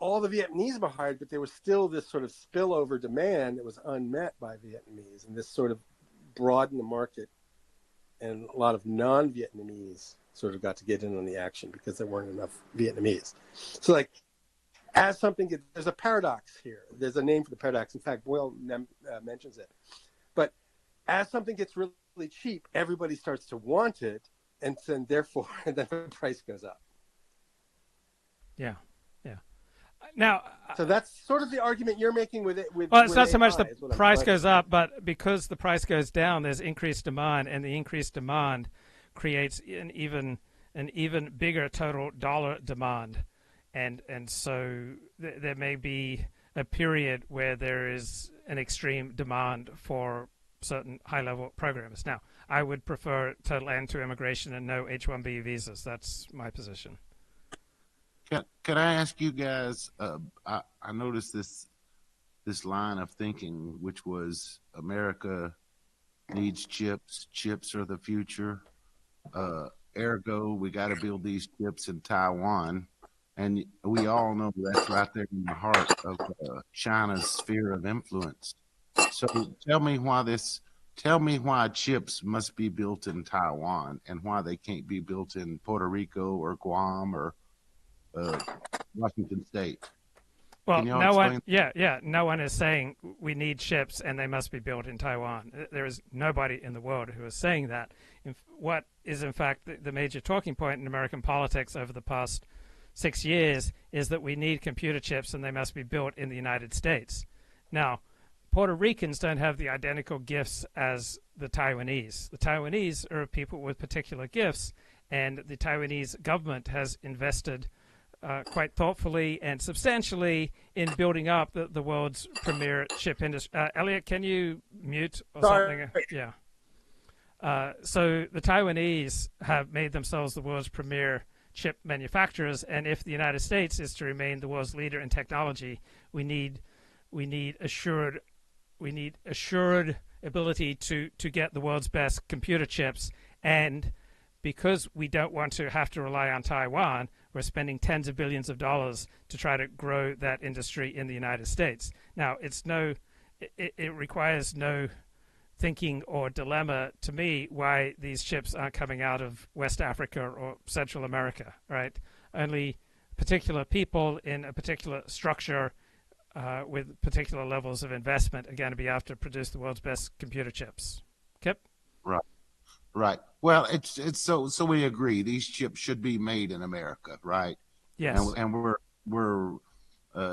Speaker 11: all the Vietnamese were hired, but there was still this sort of spillover demand that was unmet by Vietnamese. And this sort of broadened the market. And a lot of non-Vietnamese sort of got to get in on the action because there weren't enough Vietnamese. So like, as something gets, there's a paradox here. There's a name for the paradox. In fact, Boyle mentions it. But as something gets really cheap, everybody starts to want it, and then therefore, then the price goes up.
Speaker 1: Yeah, yeah. Now,
Speaker 11: so that's sort of the argument you're making with it.
Speaker 1: Well, it's not so much the price goes up, but because the price goes down, there's increased demand, and the increased demand creates an even bigger total dollar demand, and so there may be a period where there is an extreme demand for certain high-level programs. Now, I would prefer total end to immigration and no H-1B visas. That's my position.
Speaker 12: Can I ask you guys? I noticed this line of thinking, which was America needs chips. Chips are the future. Ergo, we got to build these chips in Taiwan, and we all know that's right there in the heart of China's sphere of influence. So tell me why chips must be built in Taiwan, and why they can't be built in Puerto Rico or Guam or Washington State.
Speaker 1: Well, no one is saying we need chips and they must be built in Taiwan. There is nobody in the world who is saying that. What is, in fact, the major talking point in American politics over the past 6 years is that we need computer chips and they must be built in the United States. Now, Puerto Ricans don't have the identical gifts as the Taiwanese. The Taiwanese are people with particular gifts, and the Taiwanese government has invested quite thoughtfully and substantially in building up the world's premier chip industry. Elliot, can you mute or something? Yeah. So the Taiwanese have made themselves the world's premier chip manufacturers, and if the United States is to remain the world's leader in technology, we need assured ability to get the world's best computer chips. And because we don't want to have to rely on Taiwan, we're spending tens of billions of dollars to try to grow that industry in the United States. Now, it requires no thinking or dilemma to me why these chips aren't coming out of West Africa or Central America, right? Only particular people in a particular structure with particular levels of investment are going to be able to produce the world's best computer chips. Kip?
Speaker 12: Right. Well, it's so we agree these chips should be made in America, right?
Speaker 1: Yes.
Speaker 12: And we're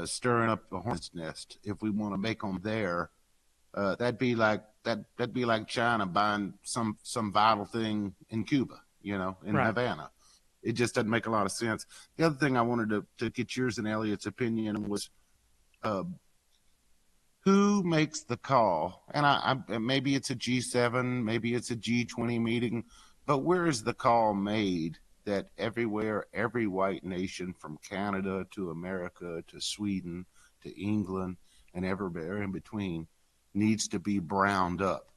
Speaker 12: stirring up the hornet's nest if we want to make them there. That'd be like China buying some vital thing in Cuba. you know, in
Speaker 1: Right.
Speaker 12: Havana. It just doesn't make a lot of sense. The other thing I wanted to get yours and Elliott's opinion was, who makes the call? And I maybe it's a G7, maybe it's a G20 meeting, but where is the call made that everywhere, every white nation from Canada to America to Sweden to England and everywhere in between needs to be browned up?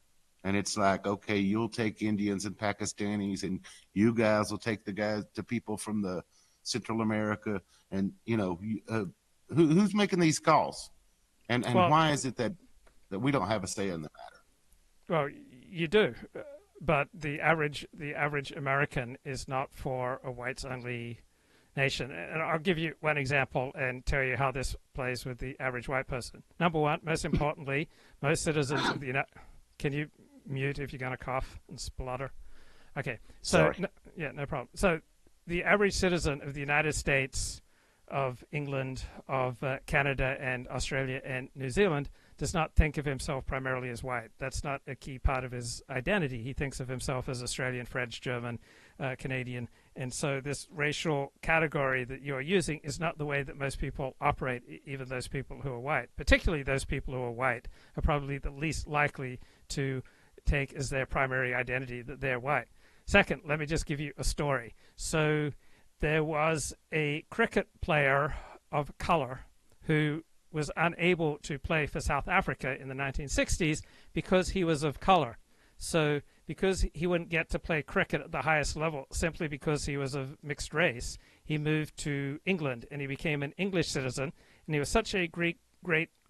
Speaker 12: And it's like, okay, you'll take Indians and Pakistanis, and you guys will take the people from the Central America, and you know, who's making these calls? And
Speaker 1: Well,
Speaker 12: why is it that we don't have a say in the matter?
Speaker 1: Well, you do, but the average American is not for a whites-only nation. And I'll give you one example and tell you how this plays with the average white person. Number one, most importantly, most citizens of the United... Can you mute if you're going to cough and splutter? Okay. So, no problem. So the average citizen of the United States, of England, of Canada, and Australia, and New Zealand does not think of himself primarily as white. That's not a key part of his identity. He thinks of himself as Australian, French, German, Canadian. And so this racial category that you're using is not the way that most people operate, even those people who are white. Particularly those people who are white are probably the least likely to take as their primary identity that they're white. Second, let me just give you a story. So there was a cricket player of color who was unable to play for South Africa in the 1960s because he was of color. So because he wouldn't get to play cricket at the highest level simply because he was of mixed race, he moved to England and he became an English citizen. And he was such a great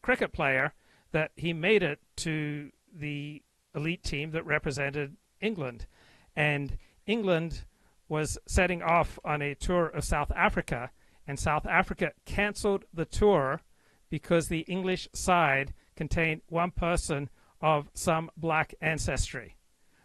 Speaker 1: cricket player that he made it to the elite team that represented England. And England was setting off on a tour of South Africa, and South Africa canceled the tour because the English side contained one person of some black ancestry.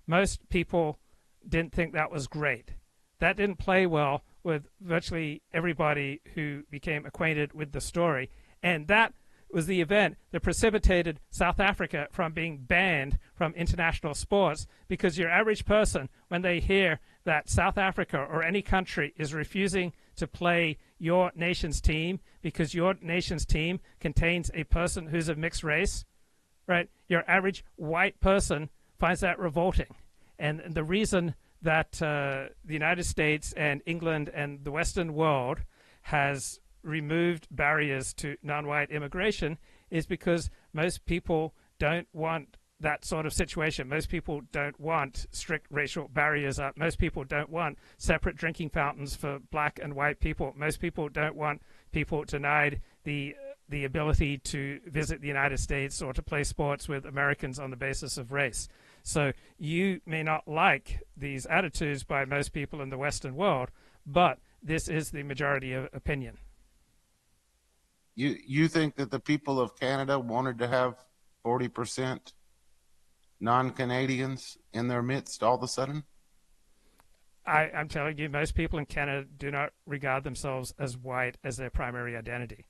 Speaker 1: Most people didn't think that was great. That didn't play well with virtually everybody who became acquainted with the story, and that was the event that precipitated South Africa from being banned from international sports, because your average person, when they hear that South Africa or any country is refusing to play your nation's team because your nation's team contains a person who's of mixed race, right? Your average white person finds that revolting. And the reason that the United States and England and the Western world has removed barriers to non-white immigration is because most people don't want that sort of situation. Most people don't want strict racial barriers up. Most people don't want separate drinking fountains for black and white people. Most people don't want people denied the ability to visit the United States or to play sports with Americans on the basis of race. So you may not like these attitudes by most people in the Western world, but this is the majority of opinion.
Speaker 12: You think that the people of Canada wanted to have 40% non-Canadians in their midst all of a sudden?
Speaker 1: I'm telling you, most people in Canada do not regard themselves as white as their primary identity.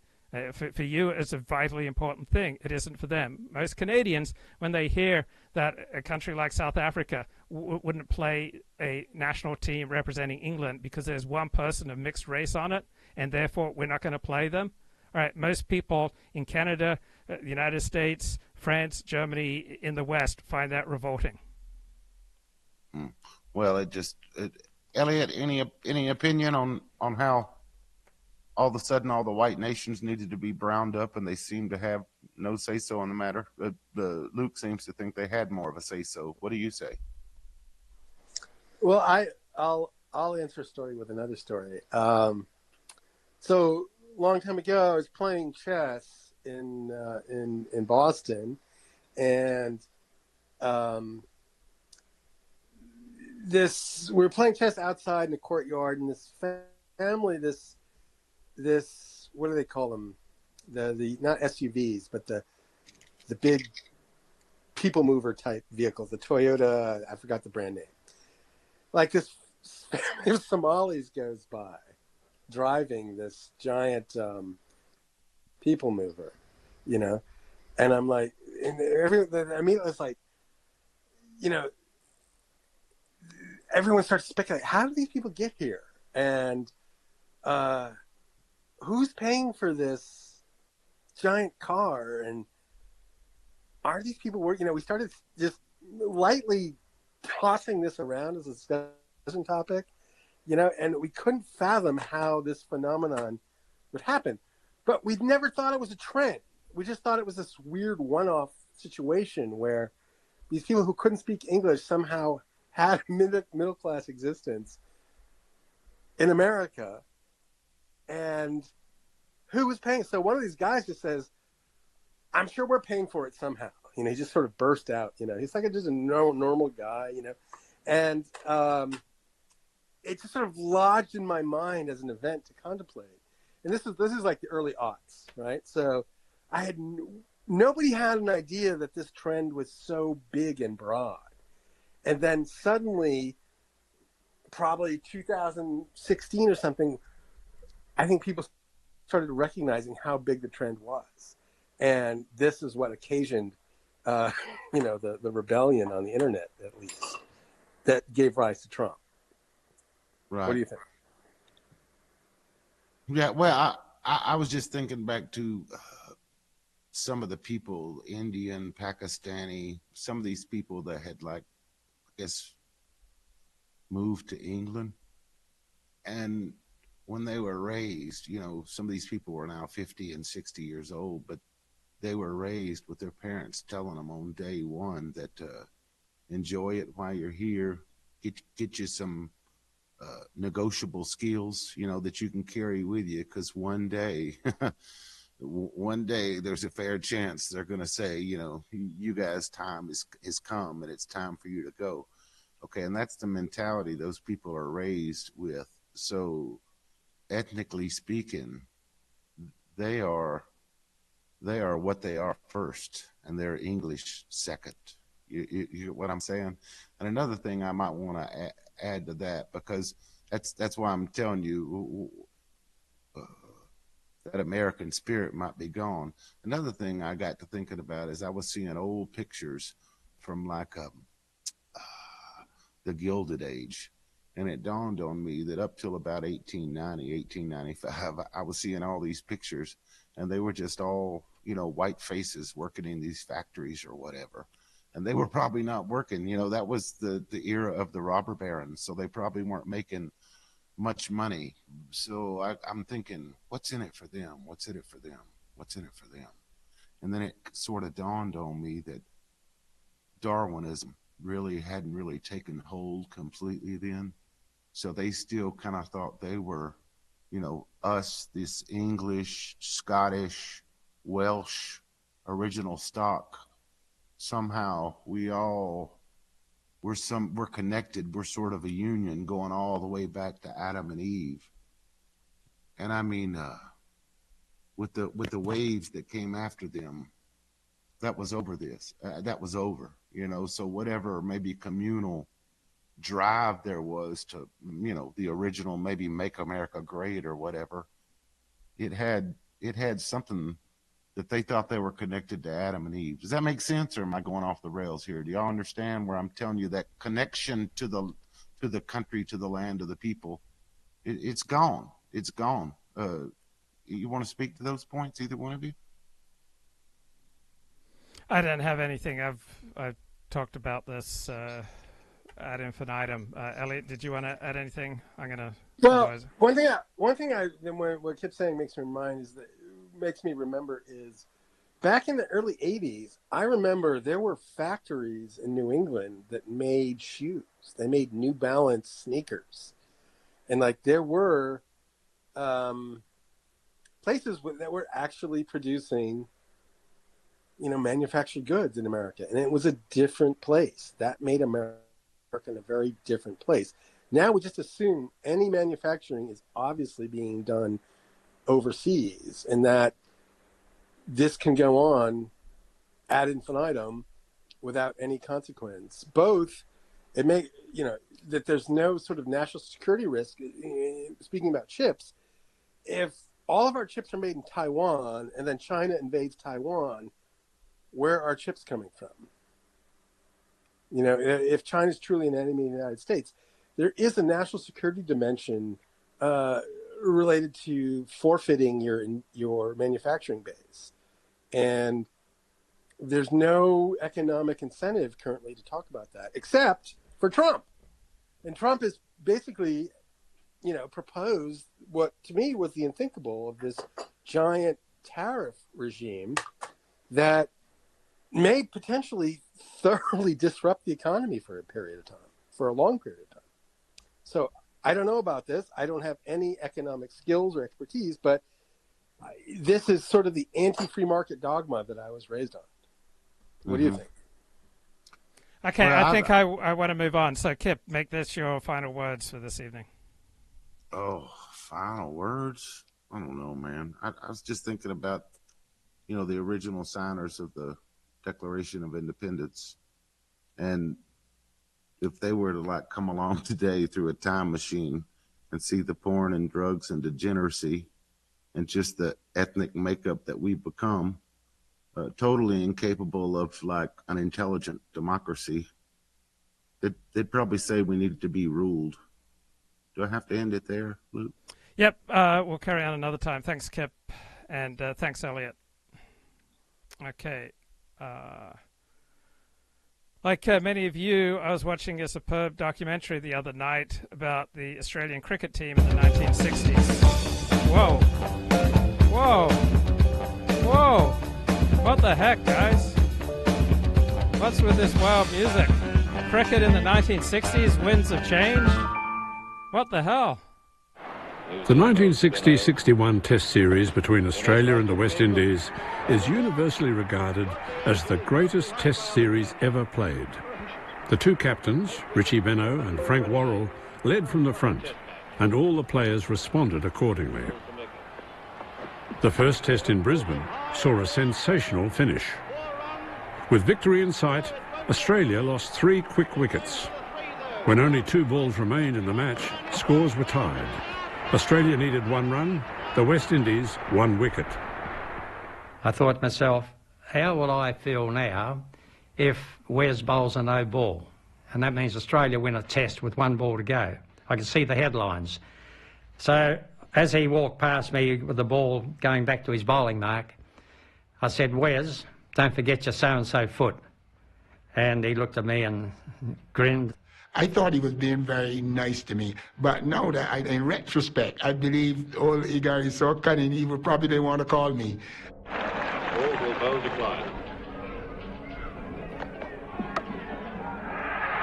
Speaker 1: For you, it's a vitally important thing. It isn't for them. Most Canadians, when they hear that a country like South Africa wouldn't play a national team representing England because there's one person of mixed race on it, and therefore we're not going to play them. All right, most people in Canada, the United States, France, Germany, in the West find that revolting.
Speaker 12: Well, Elliott, any opinion on how all of a sudden all the white nations needed to be browned up and they seem to have no say-so on the matter? Luke seems to think they had more of a say-so. What do you say?
Speaker 11: Well, I'll answer a story with another story. So long time ago, I was playing chess in Boston, and we were playing chess outside in the courtyard, and this family, this what do they call them? The not SUVs, but the big people mover type vehicles, the Toyota. I forgot the brand name. Like this family of Somalis goes by, driving this giant people mover, you know, and I'm like, I mean, it's like, you know, everyone starts speculating, how do these people get here? And who's paying for this giant car? And are these people working? We started just lightly tossing this around as a discussion topic, and we couldn't fathom how this phenomenon would happen. But we never thought it was a trend. We just thought it was this weird one-off situation where these people who couldn't speak English somehow had a middle-class existence in America. And who was paying? So one of these guys just says, I'm sure we're paying for it somehow. He just sort of burst out. He's like just a normal guy, And it just sort of lodged in my mind as an event to contemplate. And this is like the early aughts, right? So I had nobody had an idea that this trend was so big and broad. And then suddenly, probably 2016 or something, I think people started recognizing how big the trend was. And this is what occasioned, the rebellion on the internet, at least, that gave rise to Trump.
Speaker 12: Right.
Speaker 11: What do you think?
Speaker 12: Yeah, well, I was just thinking back to some of the people, Indian, Pakistani, some of these people that had, like, I guess, moved to England. And when they were raised, some of these people were now 50 and 60 years old, but they were raised with their parents telling them on day one that enjoy it while you're here, get you some negotiable skills, that you can carry with you, because one day there's a fair chance they're going to say, you guys' time is come and it's time for you to go. Okay, and that's the mentality those people are raised with. So ethnically speaking, they are what they are first, and they're English second. You get what I'm saying? And another thing I might want to add to that, because that's why I'm telling you that American spirit might be gone. Another thing I got to thinking about is I was seeing old pictures from like the Gilded Age, and it dawned on me that up till about 1890, 1895, I was seeing all these pictures, and they were just all, white faces working in these factories or whatever. And they were probably not working. That was the era of the robber barons, so they probably weren't making much money. So I'm thinking, what's in it for them? What's in it for them? What's in it for them? And then it sort of dawned on me that Darwinism really hadn't really taken hold completely then. So they still kind of thought they were, us, this English, Scottish, Welsh, original stock. Somehow we're connected. We're sort of a union going all the way back to Adam and Eve. And I mean, with the waves that came after them, that was over this. That was over, so whatever maybe communal drive there was to, the original, maybe make America great or whatever, it had something that they thought they were connected to Adam and Eve. Does that make sense, or am I going off the rails here? Do y'all understand where I'm telling you that connection to the country, to the land, to the people? It's gone. It's gone. You want to speak to those points, either one of you?
Speaker 1: I didn't have anything. I've talked about this ad infinitum. Elliott, did you want to add anything? I'm gonna.
Speaker 11: Well,
Speaker 1: otherwise...
Speaker 11: one thing I what kept saying makes me remember is back in the early 80s, I remember there were factories in New England that made shoes. They made New Balance sneakers. And like there were places that were actually producing, manufactured goods in America. And it was a different place. That made America in a very different place. Now we just assume any manufacturing is obviously being done overseas, and that this can go on ad infinitum without any consequence. Both, it may, that there's no sort of national security risk. Speaking about chips, if all of our chips are made in Taiwan and then China invades Taiwan, where are chips coming from? If China's truly an enemy of the United States, there is a national security dimension related to forfeiting your manufacturing base. And there's no economic incentive currently to talk about that, except for Trump. And Trump has basically, proposed what to me was the unthinkable of this giant tariff regime that may potentially thoroughly disrupt the economy for a period of time, for a long period of time. So I don't know about this. I don't have any economic skills or expertise, but this is sort of the anti-free market dogma that I was raised on. What do you think?
Speaker 1: Okay, well, I think I want to move on. So, Kip, make this your final words for this evening.
Speaker 12: Oh, final words? I don't know, man. I was just thinking about, the original signers of the Declaration of Independence. And if they were to, come along today through a time machine and see the porn and drugs and degeneracy and just the ethnic makeup that we've become, totally incapable of an intelligent democracy, they'd probably say we needed to be ruled. Do I have to end it there, Luke?
Speaker 1: Yep, we'll carry on another time. Thanks, Kip, and thanks, Elliott. Okay. Like many of you, I was watching a superb documentary the other night about the Australian cricket team in the 1960s. Whoa. Whoa. Whoa. What the heck, guys? What's with this wild music? Cricket in the 1960s, winds of change? What the hell?
Speaker 13: The 1960-61 Test Series between Australia and the West Indies is universally regarded as the greatest Test Series ever played. The two captains, Richie Benaud and Frank Worrell, led from the front, and all the players responded accordingly. The first Test in Brisbane saw a sensational finish. With victory in sight, Australia lost 3 quick wickets. When only 2 balls remained in the match, scores were tied. Australia needed 1 run, the West Indies 1 wicket.
Speaker 14: I thought to myself, how will I feel now if Wes bowls a no ball? And that means Australia win a test with 1 ball to go. I could see the headlines. So as he walked past me with the ball going back to his bowling mark, I said, Wes, don't forget your so-and-so foot. And he looked at me and grinned.
Speaker 15: I thought he was being very nice to me, but now that in retrospect, I believe old Igor is so cunning, he would probably didn't want to call me.
Speaker 16: All will bow decline.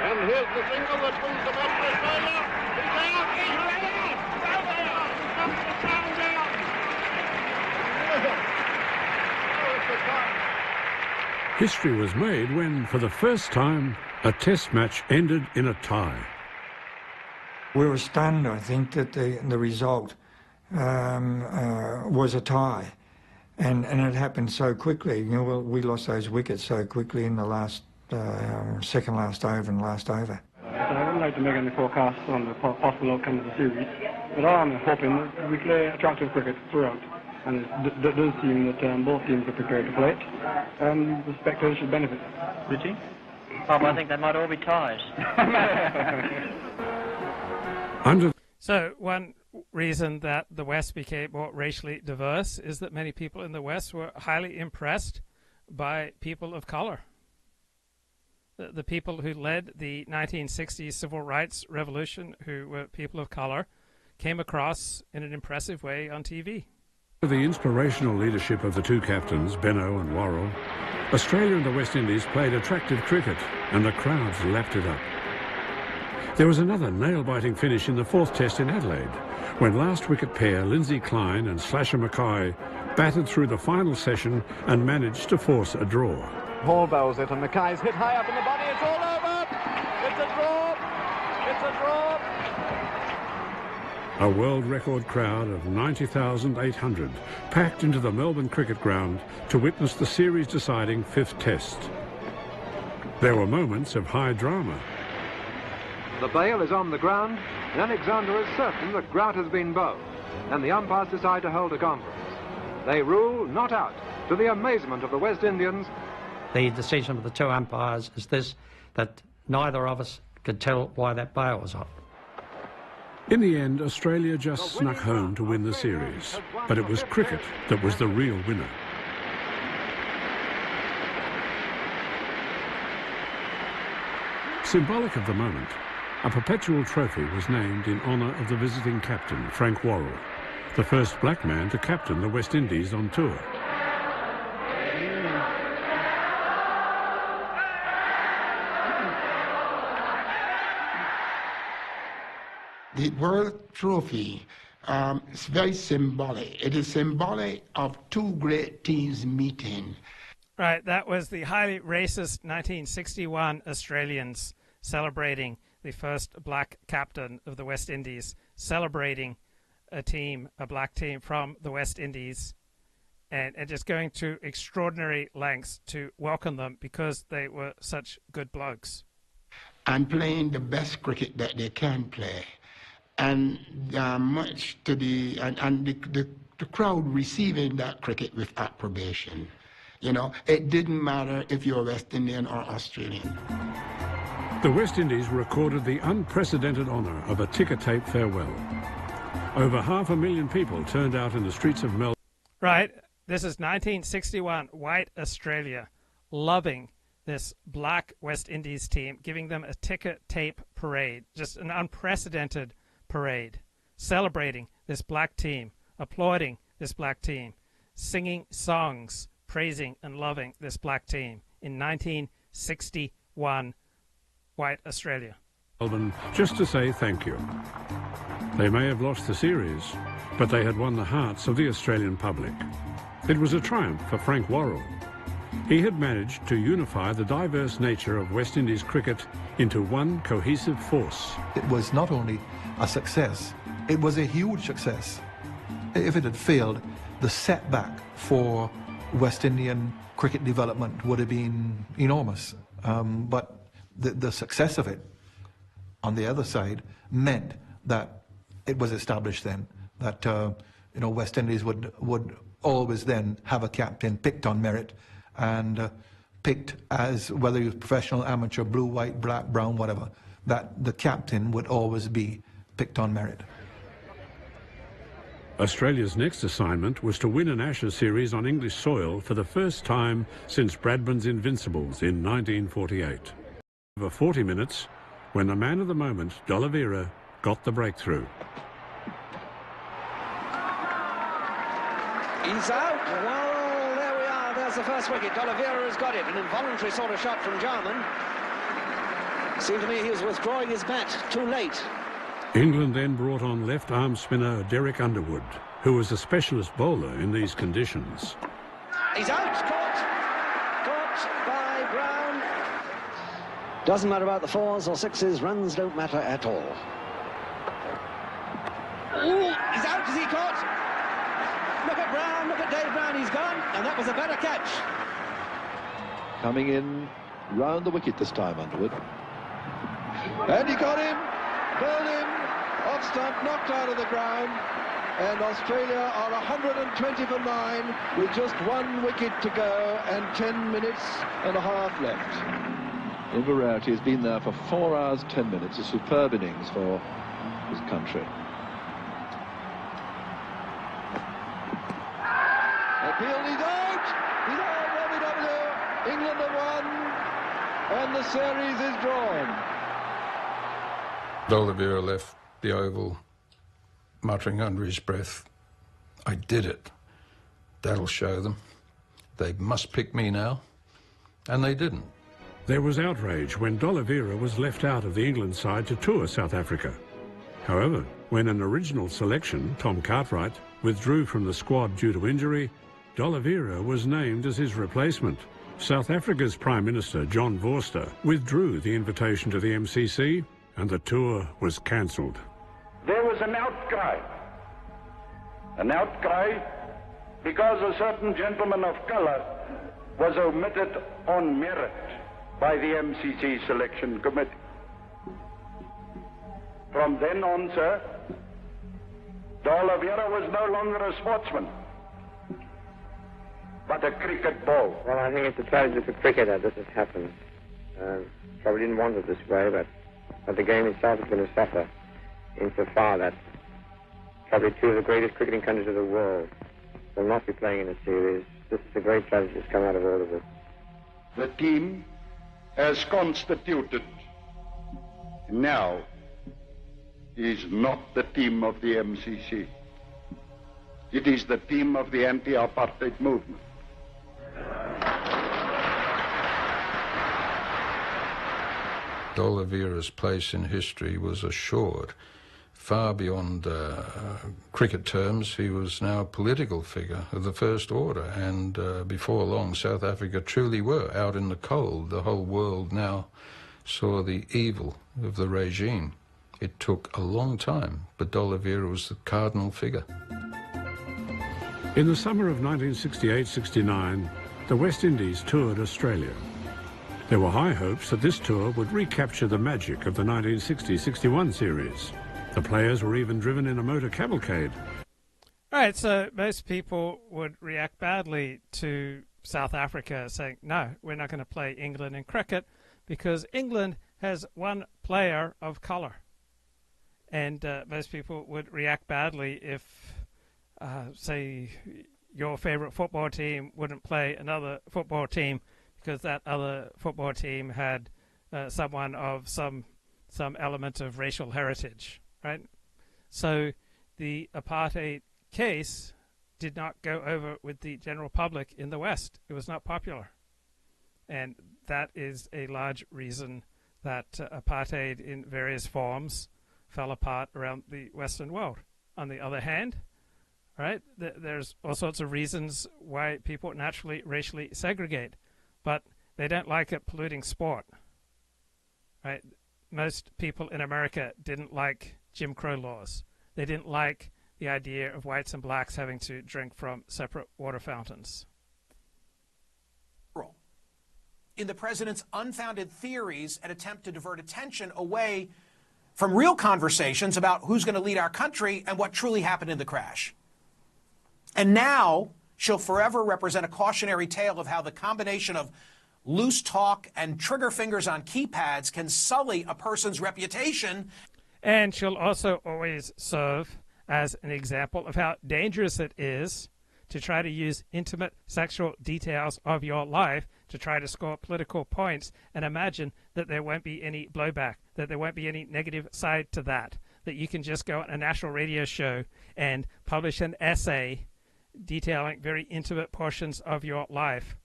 Speaker 16: And here's the single that brings them up for Australia. He's out! He's out!
Speaker 13: History was made when, for the first time, a Test match ended in a tie.
Speaker 17: We were stunned, I think, that the result was a tie. And it happened so quickly. We lost those wickets so quickly in the last, second last over and last over.
Speaker 18: I wouldn't like to make any forecasts on the possible outcome of the series, but I'm hoping that we play attractive cricket throughout. And it does seem that both teams are prepared to play it. The spectators should benefit.
Speaker 19: Richie? Bob, I think they might all be ties.
Speaker 1: So one reason that the West became more racially diverse is that many people in the West were highly impressed by people of color. The people who led the 1960s civil rights revolution, who were people of color, came across in an impressive way on TV.
Speaker 13: With the inspirational leadership of the two captains, Benaud and Worrell, Australia and the West Indies played attractive cricket, and the crowds lapped it up. There was another nail-biting finish in the 4th Test in Adelaide, when last wicket pair Lindsay Klein and Slasher Mackay batted through the final session and managed to force a draw.
Speaker 20: Hall bowls it, and Mackay's hit high up in the body. It's all over. It's a draw. It's a draw.
Speaker 13: A world record crowd of 90,800 packed into the Melbourne Cricket Ground to witness the series-deciding 5th Test. There were moments of high drama.
Speaker 20: The bail is on the ground, and Alexander is certain that Grant has been bowled, and the umpires decide to hold a conference. They rule not out, to the amazement of the West Indians.
Speaker 14: The decision of the two umpires is this, that neither of us could tell why that bail was on.
Speaker 13: In the end, Australia just snuck home to win the series, but it was cricket that was the real winner. Symbolic of the moment, a perpetual trophy was named in honour of the visiting captain, Frank Worrell, the first black man to captain the West Indies on tour.
Speaker 15: The World Trophy is very symbolic. It is symbolic of two great teams meeting.
Speaker 1: Right, that was the highly racist 1961 Australians celebrating the first black captain of the West Indies, celebrating a black team from the West Indies, and just going to extraordinary lengths to welcome them because they were such good blokes.
Speaker 15: And playing the best cricket that they can play. And much to the crowd receiving that cricket with approbation. You know, it didn't matter if you're West Indian or Australian.
Speaker 13: The West Indies recorded the unprecedented honour of a ticker-tape farewell. Over 500,000 people turned out in the streets of Melbourne.
Speaker 1: Right, this is 1961, white Australia, loving this black West Indies team, giving them a ticker-tape parade, just an unprecedented parade, celebrating this black team, applauding this black team, singing songs, praising and loving this black team in 1961, white Australia.
Speaker 13: Melbourne, just to say thank you. They may have lost the series, but they had won the hearts of the Australian public. It was a triumph for Frank Worrell. He had managed to unify the diverse nature of West Indies cricket into one cohesive force.
Speaker 2: It was not only a success, it was a huge success. If it had failed, the setback for West Indian cricket development would have been enormous. But the success of it, on the other side, meant that it was established then that West Indies would always then have a captain picked on merit and picked as whether he was professional, amateur, blue, white, black, brown, whatever, that the captain would always be picked on merit.
Speaker 13: Australia's next assignment was to win an Ashes series on English soil for the first time since Bradman's Invincibles in 1948. Over 40 minutes, when the man of the moment, D'Oliveira, got the breakthrough.
Speaker 21: He's out. Well, there we are. There's the first wicket. D'Oliveira has got it. An involuntary sort of shot from Jarman. Seemed to me he was withdrawing his bat too late.
Speaker 13: England then brought on left-arm spinner Derek Underwood, who was a specialist bowler in these conditions.
Speaker 21: He's out. Caught by Brown. Doesn't matter about the fours or sixes. Runs don't matter at all. Ooh, he's out. Is he caught? Look at Brown. Look at Dave Brown. He's gone. And that was a better catch.
Speaker 22: Coming in round the wicket this time, Underwood. And he got him. Bowled him. Off stump, knocked out of the ground, and Australia are 120 for 9 with just 1 wicket to go and 10 minutes and a half left. Inverarity has been there for 4 hours 10 minutes, a superb innings for his country. Appeal, he's out! He's out, WW! England have won, and the series is drawn.
Speaker 23: D'Oliveira left the Oval muttering under his breath, "I did it. That'll show them. They must pick me now." And they didn't.
Speaker 13: There was outrage when D'Oliveira was left out of the England side to tour South Africa. However, when an original selection, Tom Cartwright, withdrew from the squad due to injury, D'Oliveira was named as his replacement. South Africa's Prime Minister, John Vorster, withdrew the invitation to the MCC, and the tour was cancelled.
Speaker 24: There was an outcry because a certain gentleman of colour was omitted on merit by the MCC selection committee. From then on, sir, D'Oliveira was no longer a sportsman, but a cricket ball.
Speaker 25: Well, I think it's a tragedy for cricket that this has happened. Probably didn't want it this way, but the game itself is going to suffer. insofar that probably two of the greatest cricketing countries of the world will not be playing in a series. This is a great tragedy that's come out of all of it.
Speaker 24: The team as constituted now is not the team of the MCC. It is the team of the anti-apartheid movement.
Speaker 23: D'Oliveira's place in history was assured. Far beyond cricket terms, he was now a political figure of the first order, and before long South Africa truly were out in the cold. The whole world now saw the evil of the regime. It took a long time, but D'Oliveira was the cardinal figure.
Speaker 13: In the summer of 1968-69, the West Indies toured Australia. There were high hopes that this tour would recapture the magic of the 1960-61 series. The players were even driven in a motor cavalcade.
Speaker 1: All right, so most people would react badly to South Africa saying, no, we're not going to play England in cricket because England has one player of colour. And most people would react badly if, say, your favourite football team wouldn't play another football team because that other football team had someone of some element of racial heritage, right? So the apartheid case did not go over with the general public in the West. It was not popular. And that is a large reason that apartheid in various forms fell apart around the Western world. On the other hand, right, there's all sorts of reasons why people naturally racially segregate, but they don't like it polluting sport. Right? Most people in America didn't like Jim Crow laws. They didn't like the idea of whites and blacks having to drink from separate water fountains.
Speaker 9: In the president's unfounded theories and attempt to divert attention away from real conversations about who's going to lead our country and what truly happened in the crash. And now she'll forever represent a cautionary tale of how the combination of loose talk and trigger fingers on keypads can sully a person's reputation.
Speaker 1: And she'll also always serve as an example of how dangerous it is to try to use intimate sexual details of your life to try to score political points and imagine that there won't be any blowback, that there won't be any negative side to that, that you can just go on a national radio show and publish an essay detailing very intimate portions of your life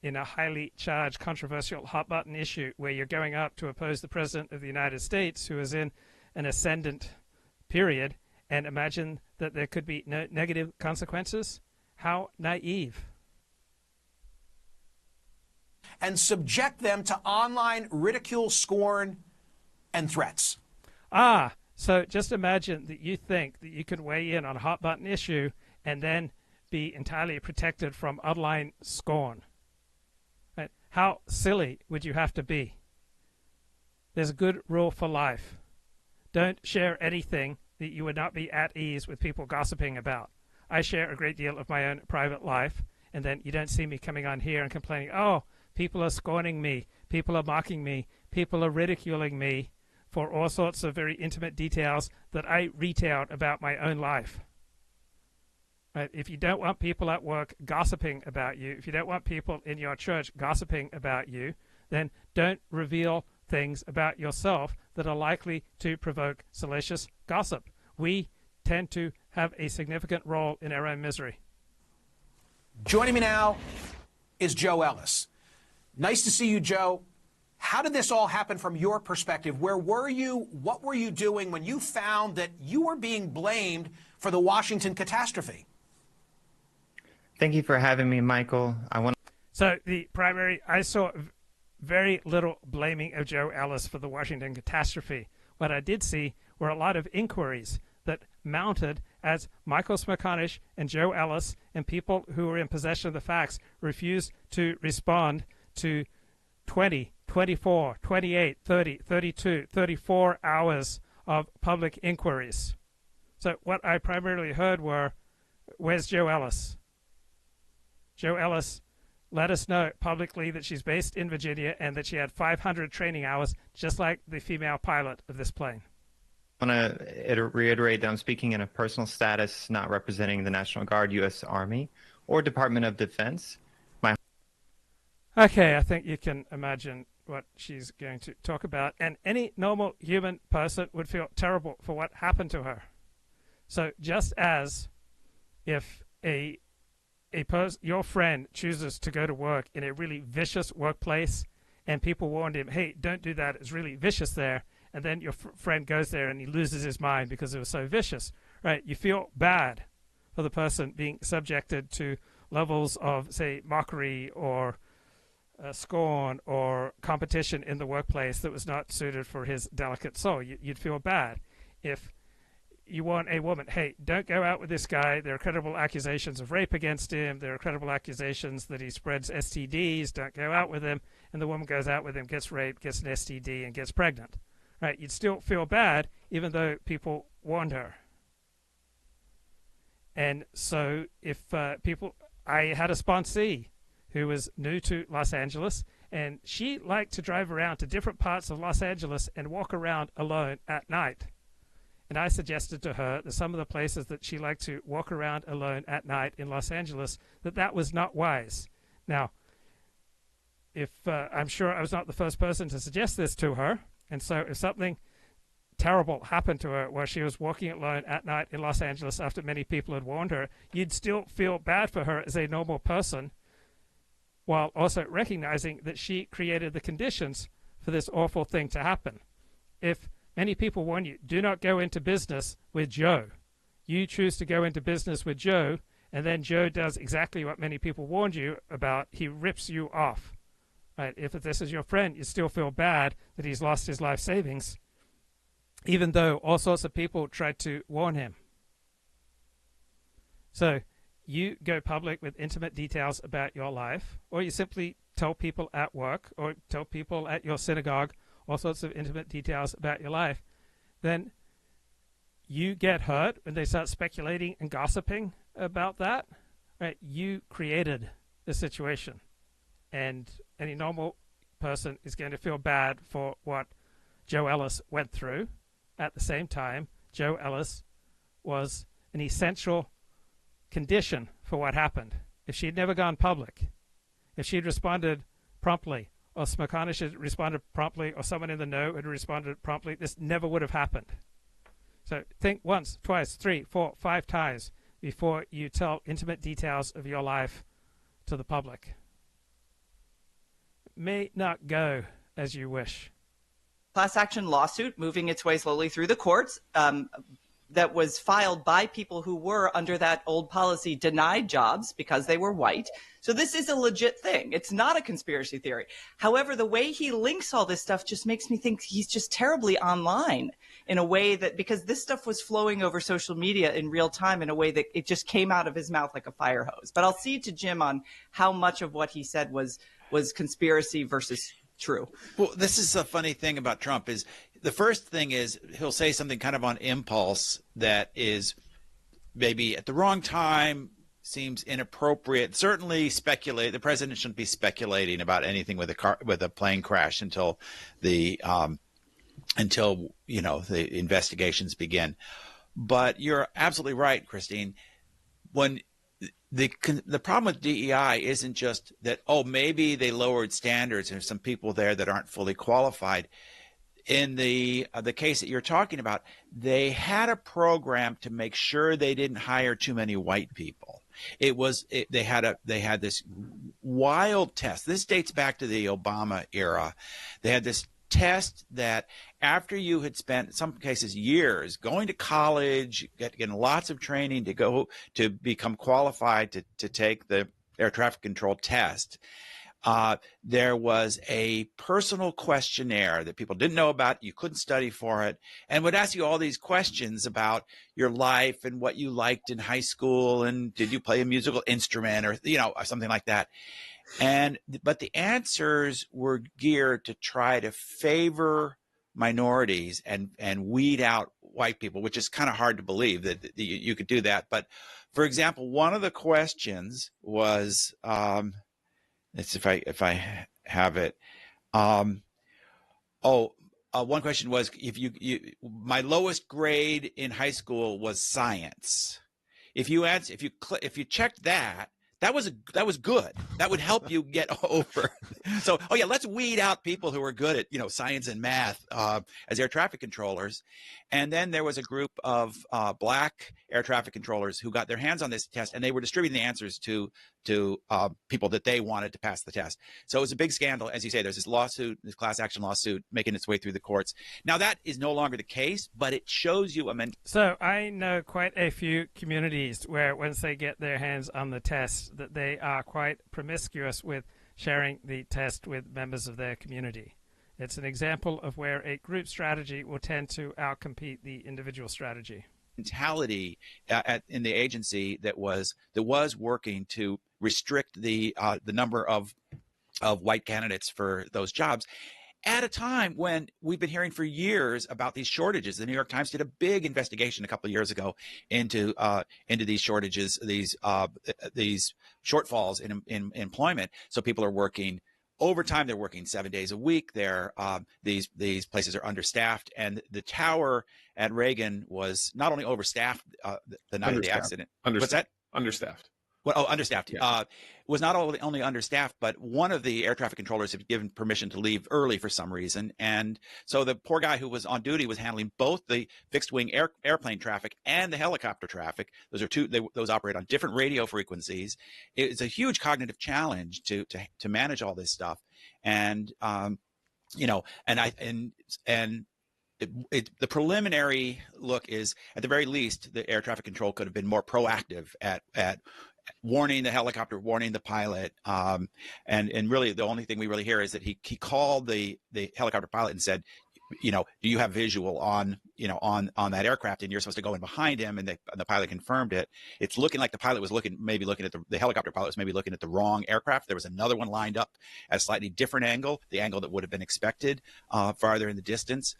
Speaker 1: in a highly charged, controversial, hot-button issue where you're going up to oppose the President of the United States, who is in an ascendant period, and imagine that there could be no negative consequences? How naive.
Speaker 9: And subject them to online ridicule, scorn, and threats.
Speaker 1: So just imagine that you think that you can weigh in on a hot-button issue and then be entirely protected from online scorn. Right? How silly would you have to be? There's a good rule for life. Don't share anything that you would not be at ease with people gossiping about. I share a great deal of my own private life, and then you don't see me coming on here and complaining, oh, people are scorning me, people are mocking me, people are ridiculing me for all sorts of very intimate details that I retailed about my own life. Right? If you don't want people at work gossiping about you, if you don't want people in your church gossiping about you, then don't reveal things about yourself that are likely to provoke salacious gossip. We tend to have a significant role in our own misery.
Speaker 9: Joining me now is Joe Ellis. Nice to see you, Joe. How did this all happen from your perspective? Where were you? What were you doing when you found that you were being blamed for the Washington catastrophe?
Speaker 3: Thank you for having me, Michael.
Speaker 1: So the primary, I saw very little blaming of Joe Ellis for the Washington catastrophe. What I did see were a lot of inquiries that mounted as Michael Smerconish and Joe Ellis and people who were in possession of the facts refused to respond to 20, 24, 28, 30, 32, 34 hours of public inquiries. So what I primarily heard were, where's Joe Ellis? Joe Ellis let us know publicly that she's based in Virginia and that she had 500 training hours, just like the female pilot of this plane.
Speaker 3: I want to reiterate that I'm speaking in a personal status, not representing the National Guard, U.S. Army, or Department of Defense.
Speaker 1: Okay, I think you can imagine what she's going to talk about, and any normal human person would feel terrible for what happened to her. So just as if your friend chooses to go to work in a really vicious workplace and people warned him, hey, don't do that, it's really vicious there, and then your friend goes there and he loses his mind because it was so vicious, right? You feel bad for the person being subjected to levels of, say, mockery or scorn or competition in the workplace that was not suited for his delicate soul. You'd feel bad. If you want a woman, hey, don't go out with this guy. There are credible accusations of rape against him. There are credible accusations that he spreads STDs. Don't go out with him. And the woman goes out with him, gets raped, gets an STD, and gets pregnant. Right? You'd still feel bad even though people warned her. And so if I had a sponsee who was new to Los Angeles, and she liked to drive around to different parts of Los Angeles and walk around alone at night. And I suggested to her that some of the places that she liked to walk around alone at night in Los Angeles, that was not wise. Now, if I'm sure I was not the first person to suggest this to her, and so if something terrible happened to her while she was walking alone at night in Los Angeles after many people had warned her, you'd still feel bad for her as a normal person, while also recognizing that she created the conditions for this awful thing to happen. If many people warn you, do not go into business with Joe. You choose to go into business with Joe, and then Joe does exactly what many people warned you about. He rips you off. Right? If this is your friend, you still feel bad that he's lost his life savings, even though all sorts of people tried to warn him. So you go public with intimate details about your life, or you simply tell people at work or tell people at your synagogue all sorts of intimate details about your life, then you get hurt when they start speculating and gossiping about that. Right? You created the situation, and any normal person is going to feel bad for what Joe Ellis went through. At the same time, Joe Ellis was an essential condition for what happened. If she'd never gone public, if she'd responded promptly, or Smerconish had responded promptly, or someone in the know had responded promptly, this never would have happened. So think once, twice, 3, 4, 5 times before you tell intimate details of your life to the public. It may not go as you wish.
Speaker 4: Class action lawsuit moving its way slowly through the courts that was filed by people who were, under that old policy, denied jobs because they were white. So this is a legit thing. It's not a conspiracy theory. However, the way he links all this stuff just makes me think he's just terribly online in a way that, because this stuff was flowing over social media in real time in a way that it just came out of his mouth like a fire hose. But I'll cede to Jim on how much of what he said was conspiracy versus true.
Speaker 5: Well, this is a funny thing about Trump is the first thing is he'll say something kind of on impulse that is maybe at the wrong time, seems inappropriate. Certainly speculate. The president shouldn't be speculating about anything with a plane crash until the investigations begin. But you're absolutely right, Christine. When the problem with DEI isn't just that, oh, maybe they lowered standards and there's some people there that aren't fully qualified. In the case that you're talking about, they had a program to make sure they didn't hire too many white people. They had this wild test. This dates back to the Obama era. They had this test that after you had spent, in some cases, years going to college, getting lots of training to become qualified to take the air traffic control test, there was a personal questionnaire that people didn't know about. You couldn't study for it, and would ask you all these questions about your life and what you liked in high school, and did you play a musical instrument or something like that. But the answers were geared to try to favor minorities and weed out white people, which is kind of hard to believe that you could do that. But for example, one of the questions was, if I have it, one question was my lowest grade in high school was science. If you checked that, that was good. That would help you get over. So, let's weed out people who are good at, science and math as air traffic controllers. And then there was a group of black air traffic controllers who got their hands on this test, and they were distributing the answers to people that they wanted to pass the test. So it was a big scandal. As you say, there's this class action lawsuit making its way through the courts. Now, that is no longer the case, but it shows you
Speaker 1: So I know quite a few communities where once they get their hands on the test, that they are quite promiscuous with sharing the test with members of their community. It's an example of where a group strategy will tend to outcompete the individual strategy.
Speaker 5: Mentality in the agency that was working to restrict the number of white candidates for those jobs at a time when we've been hearing for years about these shortages. The New York Times did a big investigation a couple of years ago into these shortages, these shortfalls in employment. So people are working overtime. They're working 7 days a week. These places are understaffed, and the tower at Reagan was not only overstaffed the night of the accident. What's that?
Speaker 6: Understaffed.
Speaker 5: Well, understaffed. Yeah. Was not only understaffed, but one of the air traffic controllers had given permission to leave early for some reason, and so the poor guy who was on duty was handling both the fixed wing airplane traffic and the helicopter traffic. Those are those operate on different radio frequencies. It's a huge cognitive challenge to manage all this stuff, and the preliminary look is, at the very least, the air traffic control could have been more proactive at warning the helicopter, warning the pilot, and really the only thing we really hear is that he called the helicopter pilot and said, do you have visual on that aircraft, and you're supposed to go in behind him, and the pilot confirmed it. It's looking like the pilot was looking at the helicopter pilot was maybe looking at the wrong aircraft. There was another one lined up at a slightly different angle, the angle that would have been expected farther in the distance.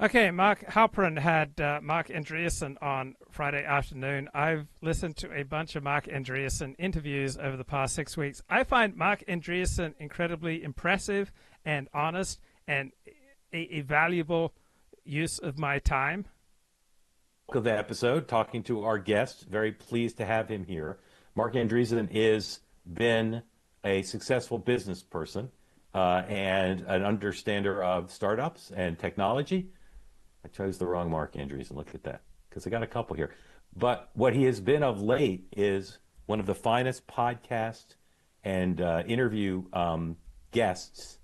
Speaker 1: Okay, Marc Halperin had Marc Andreessen on Friday afternoon. I've listened to a bunch of Marc Andreessen interviews over the past 6 weeks. I find Marc Andreessen incredibly impressive and honest and a valuable use of my time.
Speaker 7: Of the episode, talking to our guest. Very pleased to have him here. Marc Andreessen has been a successful business person and an understander of startups and technology. I chose the wrong Marc Andreessen. Look at that, because I got a couple here. But what he has been of late is one of the finest podcast and interview guests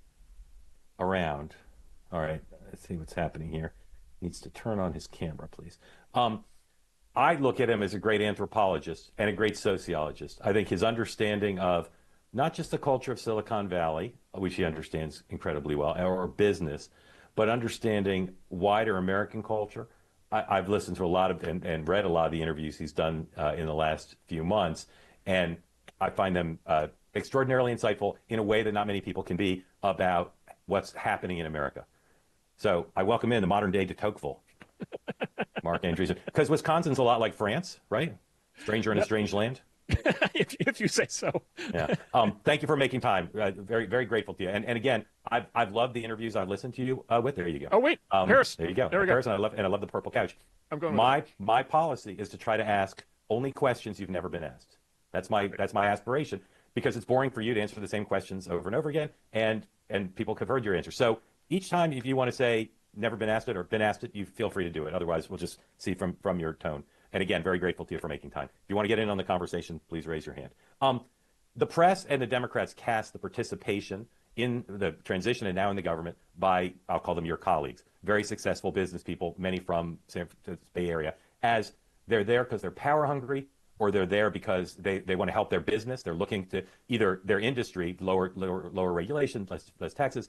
Speaker 7: around. All right, let's see what's happening here. Needs to turn on his camera, please. I look at him as a great anthropologist and a great sociologist. I think his understanding of not just the culture of Silicon Valley, which he understands incredibly well, or business, but understanding wider American culture. I've listened to a lot of and read a lot of the interviews he's done in the last few months, and I find them extraordinarily insightful in a way that not many people can be about what's happening in America. So I welcome in the modern day de Tocqueville, Marc Andreessen, because Wisconsin's a lot like France, right? Stranger in a strange land.
Speaker 6: if you say so.
Speaker 7: Yeah. Thank you for making time. Very, very grateful to you. And again, I've loved the interviews I've listened to you with. There you go.
Speaker 6: Oh wait, Paris.
Speaker 7: There you go.
Speaker 6: There we
Speaker 7: Paris,
Speaker 6: go.
Speaker 7: and I love the purple couch.
Speaker 6: I'm going.
Speaker 7: My policy is to try to ask only questions you've never been asked. That's my aspiration, because it's boring for you to answer the same questions over and over again, and people have heard your answer. So each time, if you want to say never been asked it or been asked it, you feel free to do it. Otherwise, we'll just see from your tone. And again, very grateful to you for making time. If you want to get in on the conversation, please raise your hand. The press and the Democrats cast the participation in the transition and now in the government by, I'll call them your colleagues, very successful business people, many from San Francisco Bay Area, as they're there because they're power hungry, or they're there because they want to help their business. They're looking to either their industry, lower regulation, less taxes,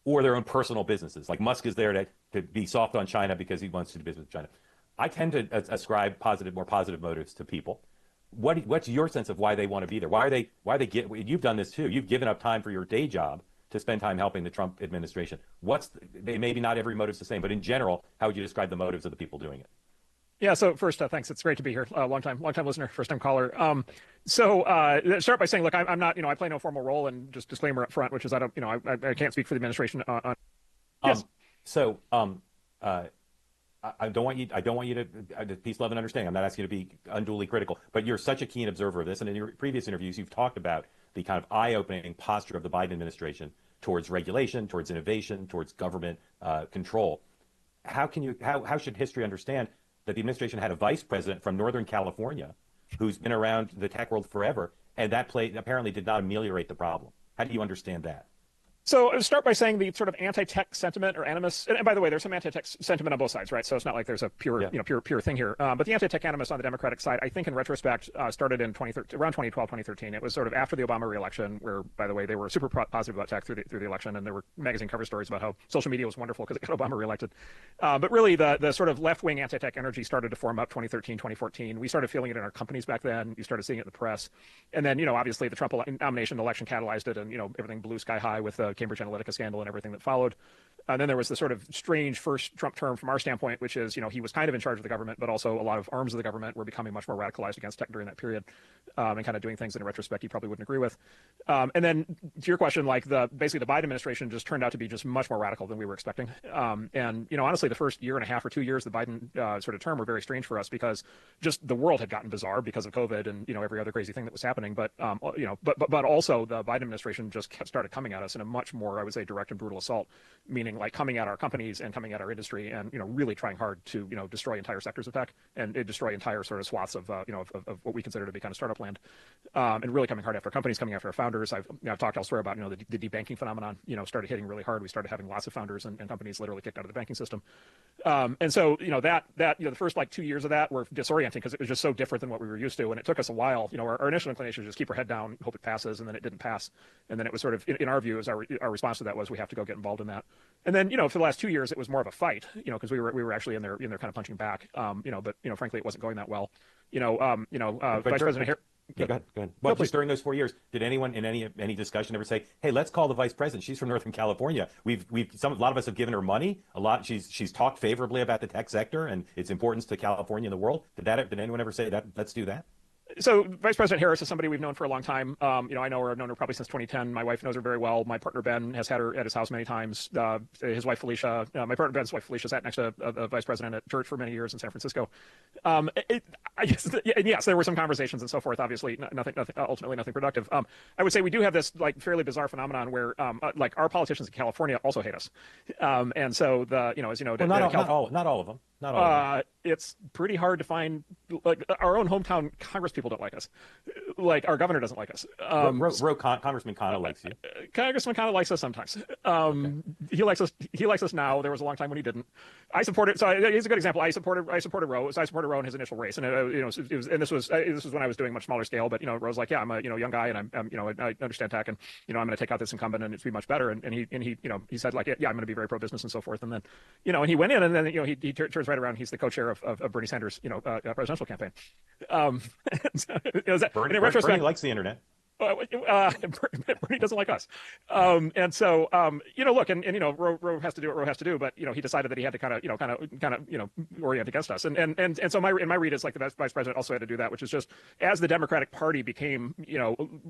Speaker 7: or their own personal businesses. Like Musk is there to be soft on China because he wants to do business with China. I tend to ascribe more positive motives to people. What's your sense of why they want to be there? Why they get? You've done this too. You've given up time for your day job to spend time helping the Trump administration. Maybe not every motive's the same, but in general, how would you describe the motives of the people doing it?
Speaker 6: Yeah. So first, thanks. It's great to be here. Long time listener, first time caller. Start by saying, look, I'm not, I play no formal role, and just disclaimer up front, which is I can't speak for the administration on Yes.
Speaker 7: I don't want you to peace, love, and understanding. I'm not asking you to be unduly critical, but you're such a keen observer of this, and in your previous interviews, you've talked about the kind of eye-opening posture of the Biden administration towards regulation, towards innovation, towards government control. How should history understand that the administration had a vice president from Northern California who's been around the tech world forever, and that apparently did not ameliorate the problem? How do you understand that?
Speaker 6: So I'll start by saying the sort of anti-tech sentiment or animus, and by the way, there's some anti-tech sentiment on both sides, right? So it's not like there's a pure thing here. But the anti-tech animus on the Democratic side, I think in retrospect, started in around 2012, 2013. It was sort of after the Obama re-election, where, by the way, they were super positive about tech through the election, and there were magazine cover stories about how social media was wonderful because it got Obama re-elected. But really, the sort of left-wing anti-tech energy started to form up 2013, 2014. We started feeling it in our companies back then. You started seeing it in the press. And then, obviously the Trump nomination election catalyzed it, and, everything blew sky high with the Cambridge Analytica scandal and everything that followed. And then there was the sort of strange first Trump term from our standpoint, which is, he was kind of in charge of the government, but also a lot of arms of the government were becoming much more radicalized against tech during that period, and kind of doing things in retrospect he probably wouldn't agree with. And then to your question, basically the Biden administration just turned out to be just much more radical than we were expecting. And, honestly, the first year and a half or 2 years, the Biden sort of term were very strange for us because just the world had gotten bizarre because of COVID and, every other crazy thing that was happening. But also the Biden administration just started coming at us in a much more, I would say, direct and brutal assault, meaning coming at our companies and coming at our industry and, really trying hard to, destroy entire sectors of tech and destroy entire sort of swaths of what we consider to be kind of startup land, and really coming hard after companies, coming after our founders. I've talked elsewhere about, the debanking phenomenon, started hitting really hard. We started having lots of founders and companies literally kicked out of the banking system. And so, the first 2 years of that were disorienting because it was just so different than what we were used to. And it took us a while, our initial inclination was just keep our head down, hope it passes. And then it didn't pass. And then it was sort of, in our view, our response to that was we have to go get involved in that. And then, for the last 2 years, it was more of a fight, because we were actually in there kind of punching back, but frankly, it wasn't going that well. Vice President Harris.
Speaker 7: Yeah, go ahead. Well, just during those 4 years, did anyone in any discussion ever say, "Hey, let's call the vice president. She's from Northern California. A lot of us have given her money. She's talked favorably about the tech sector and its importance to California and the world." Did anyone ever say that? Let's do that.
Speaker 6: So Vice President Harris is somebody we've known for a long time. I know her. I've known her probably since 2010. My wife knows her very well. My partner Ben has had her at his house many times. His wife Felicia, my partner Ben's wife Felicia, sat next to a vice president at church for many years in San Francisco. Yes, there were some conversations and so forth. Obviously, ultimately nothing productive. I would say we do have this fairly bizarre phenomenon where our politicians in California also hate us, and so not
Speaker 7: all of them. Not all of them.
Speaker 6: It's pretty hard to find our own hometown Congress people don't like us. Our governor doesn't like us.
Speaker 7: Congressman Connell likes you.
Speaker 6: Congressman Connell likes us sometimes. Okay. He likes us now. There was a long time when he didn't. I supported. So here's a good example. I supported Roe. So I supported Roe in his initial race, and this was when I was doing much smaller scale. But Roe's like, yeah, I'm a young guy, and I understand tech, and I'm going to take out this incumbent, and it's be much better. And he said like, yeah, I'm going to be very pro business and so forth. And then and he went in, and then he turns right around. He's the co-chair of Bernie Sanders' presidential campaign.
Speaker 7: Bernie likes the internet.
Speaker 6: Bernie doesn't like us, and so look, and Roe has to do what Roe has to do, but he decided that he had to kind of orient against us, and so my read is like the vice president also had to do that, which is just as the Democratic Party became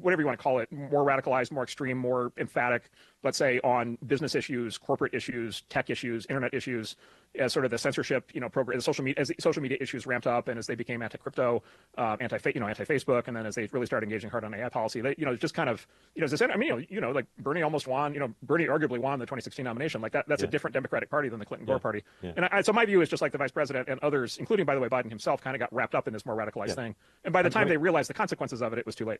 Speaker 6: whatever you want to call it, more radicalized, more extreme, more emphatic, let's say on business issues, corporate issues, tech issues, internet issues, as sort of the censorship program, as the social media issues ramped up, and as they became anti-crypto, anti-Facebook, and then as they really started engaging hard on AI policy, they just kind of like Bernie almost won. Bernie arguably won the 2016 nomination. Like that's a different Democratic Party than the Clinton-Gore party. Yeah. And so my view is just like the vice president and others, including by the way Biden himself, kind of got wrapped up in this more radicalized thing. And by the time they realized the consequences of it, it was too late.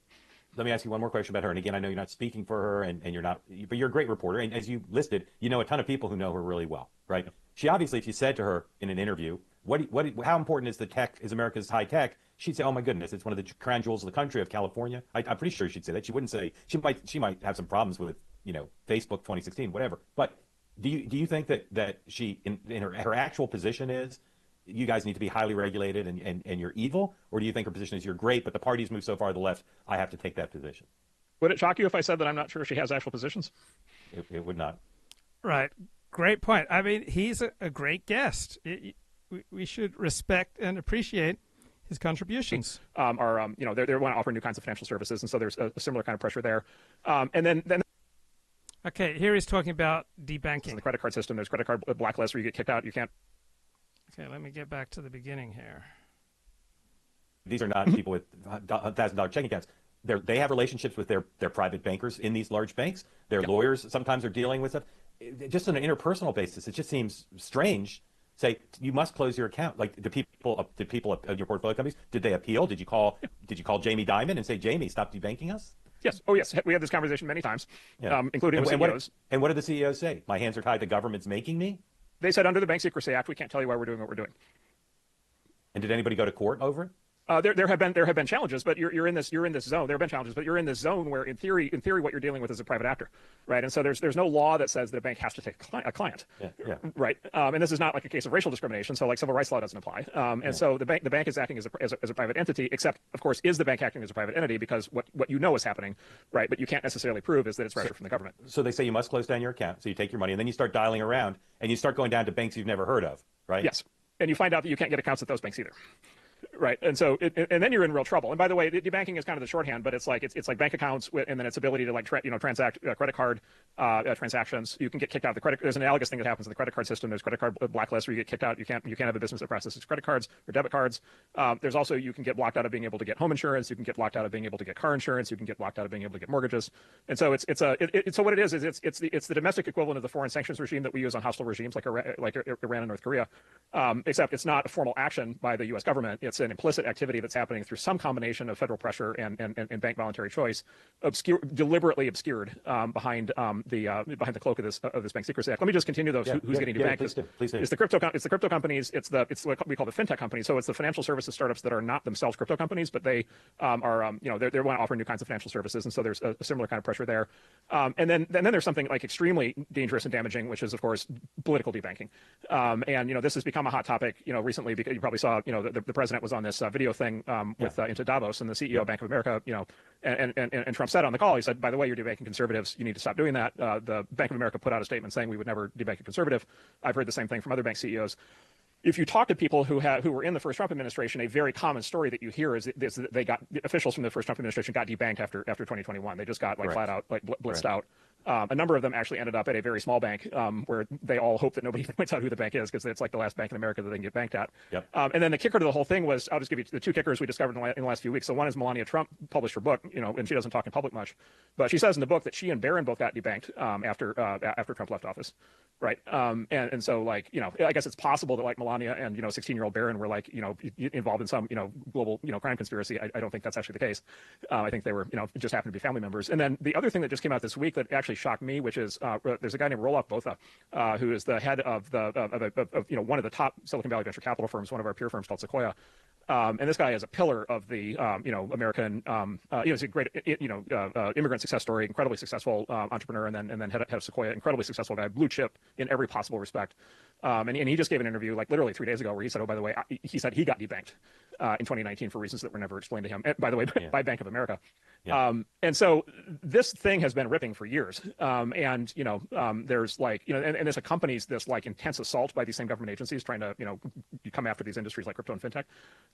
Speaker 7: Let me ask you one more question about her. And again, I know you're not speaking for her, and you're not, but you're a great reporter. And as you listed, a ton of people who know her really well, right? She obviously, if you said to her in an interview, how important is the tech? Is America's high tech? She'd say, "Oh my goodness, it's one of the crown jewels of the country of California." I'm pretty sure she'd say that. She wouldn't say she might have some problems with Facebook 2016, whatever. But do you think that she in her actual position is you guys need to be highly regulated and you're evil, or do you think her position is you're great, but the party's moved so far to the left, I have to take that position?
Speaker 6: Would it shock you if I said that I'm not sure she has actual positions?
Speaker 7: It would not.
Speaker 1: Right. Great point. I mean, he's a great guest. We should respect and appreciate his contributions.
Speaker 6: They want to offer new kinds of financial services, and so there's a similar kind of pressure there. And then
Speaker 1: Okay, here he's talking about debanking.
Speaker 6: In the credit card system, there's credit card blacklist where you get kicked out. You can't.
Speaker 1: Okay, let me get back to the beginning here.
Speaker 7: These are not people with $1,000 checking accounts. They have relationships with their private bankers in these large banks. Their lawyers sometimes are dealing with stuff. Just on an interpersonal basis, it just seems strange. Say you must close your account. Like the people of your portfolio companies, did they appeal? Did you call Jamie Dimon and say, Jamie, stop debanking us?
Speaker 6: Yes. Oh, yes. We had this conversation many times, including with CEOs.
Speaker 7: And what did the CEOs say? My hands are tied. The government's making me.
Speaker 6: They said under the Bank Secrecy Act, we can't tell you why we're doing what we're doing.
Speaker 7: And did anybody go to court over it?
Speaker 6: There have been challenges, but you're in this zone. There have been challenges, but you're in this zone where, in theory, what you're dealing with is a private actor, right? And so there's no law that says that a bank has to take a client, right? And this is not like a case of racial discrimination, so like civil rights law doesn't apply. So the bank is acting as a private entity, except of course is the bank acting as a private entity because what you know is happening, right? But you can't necessarily prove is that it's pressure from the government.
Speaker 7: So they say you must close down your account, so you take your money, and then you start dialing around, and you start going down to banks you've never heard of, right?
Speaker 6: Yes, and you find out that you can't get accounts at those banks either. Right, and so and then you're in real trouble. And by the way, debanking is kind of the shorthand, but it's like bank accounts and then its ability to like transact credit card transactions. You can get kicked out of the credit. There's an analogous thing that happens in the credit card system. There's credit card blacklist where you get kicked out. You can't have a business that processes credit cards or debit cards. There's also you can get blocked out of being able to get home insurance. You can get blocked out of being able to get car insurance. You can get blocked out of being able to get mortgages. And so so what it is it's the domestic equivalent of the foreign sanctions regime that we use on hostile regimes like Iran and North Korea, except it's not a formal action by the U.S. government. It's an implicit activity that's happening through some combination of federal pressure and bank voluntary choice, deliberately obscured behind the cloak of this Bank Secrecy Act. Let me just continue those. Who's getting debanked?
Speaker 7: Please do.
Speaker 6: It's the crypto companies. It's what we call the fintech companies. So it's the financial services startups that are not themselves crypto companies, but they are they want to offer new kinds of financial services, and so there's a similar kind of pressure there. And then there's something like extremely dangerous and damaging, which is of course political debanking. And this has become a hot topic recently because you probably saw the president was on this video thing into Davos, and the CEO of Bank of America, and Trump said on the call, he said, by the way, you're debanking conservatives. You need to stop doing that. The Bank of America put out a statement saying we would never debank a conservative. I've heard the same thing from other bank CEOs. If you talk to people who were in the first Trump administration, a very common story that you hear is that officials from the first Trump administration got debanked after 2021. They just got flat out blitzed out. A number of them actually ended up at a very small bank where they all hope that nobody points out who the bank is because it's like the last bank in America that they can get banked at.
Speaker 7: Yep.
Speaker 6: And then the kicker to the whole thing was, I'll just give you the two kickers we discovered in the last few weeks. So one is Melania Trump published her book, and she doesn't talk in public much, but she says in the book that she and Barron both got debanked after Trump left office. Right. And so I guess it's possible that like Melania and 16-year-old Barron were involved in some global crime conspiracy. I don't think that's actually the case. I think they were just happened to be family members. And then the other thing that just came out this week that actually shocked me, which is there's a guy named Roloff Botha, who is the head of one of the top Silicon Valley venture capital firms, one of our peer firms called Sequoia. And this guy is a pillar of the American he's a great immigrant success story, incredibly successful entrepreneur, and then head of Sequoia, incredibly successful guy, blue chip in every possible respect. And he just gave an interview like literally 3 days ago where he said, oh, by the way, he said he got debanked in 2019 for reasons that were never explained to him, by the way, by Bank of America. Yeah. And so this thing has been ripping for years. And there's and this accompanies this intense assault by these same government agencies trying to come after these industries like crypto and fintech.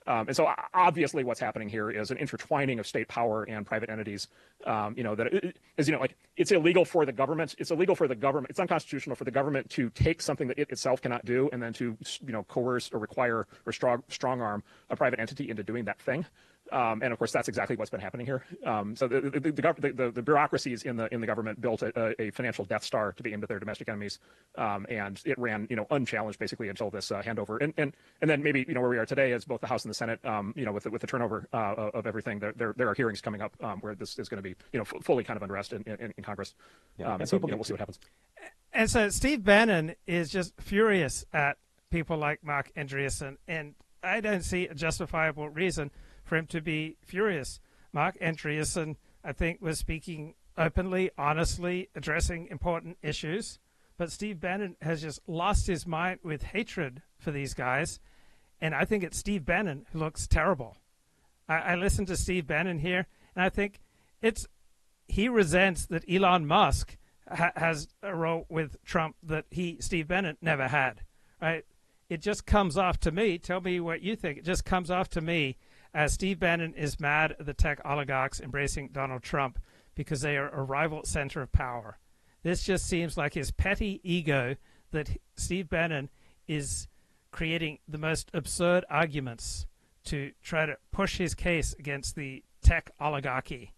Speaker 6: And so obviously what's happening here is an intertwining of state power and private entities. That is it's illegal for the government. It's illegal for the government. It's unconstitutional for the government to take something that it itself cannot do and then to coerce or require or strong arm a private entity into doing that thing. And of course, that's exactly what's been happening here. So the bureaucracies in the government built a financial Death Star to be aimed at their domestic enemies, and it ran unchallenged basically until this handover. And then maybe where we are today is both the House and the Senate, with the turnover of everything. There are hearings coming up where this is going to be fully kind of unrest in Congress. And so we'll see what happens.
Speaker 1: And so Steve Bannon is just furious at people like Marc Andreessen, and I don't see a justifiable reason for him to be furious. Marc Andreessen, I think, was speaking openly, honestly, addressing important issues. But Steve Bannon has just lost his mind with hatred for these guys. And I think it's Steve Bannon who looks terrible. I listened to Steve Bannon here, and I think he resents that Elon Musk has a role with Trump that Steve Bannon, never had. Right? It just comes off to me. Tell me what you think. It just comes off to me as Steve Bannon is mad at the tech oligarchs embracing Donald Trump because they are a rival center of power. This just seems like his petty ego that Steve Bannon is creating the most absurd arguments to try to push his case against the tech oligarchy.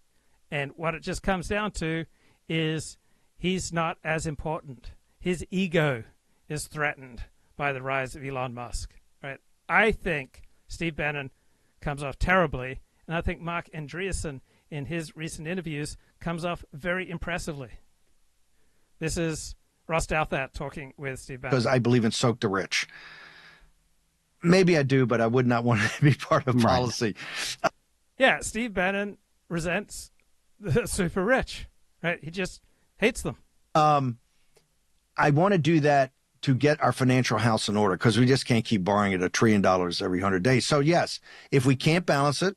Speaker 1: And what it just comes down to is he's not as important. His ego is threatened by the rise of Elon Musk. Right? I think Steve Bannon comes off terribly, and I think Marc Andreessen, in his recent interviews, comes off very impressively. This is Ross Douthat talking with Steve Bannon.
Speaker 8: Because I believe in soak the rich. Maybe I do, but I would not want to be part of policy.
Speaker 1: Yeah, Steve Bannon resents the super rich, right? He just hates them.
Speaker 8: I want to do that to get our financial house in order, because we just can't keep borrowing at $1 trillion every 100 days. So yes, if we can't balance it,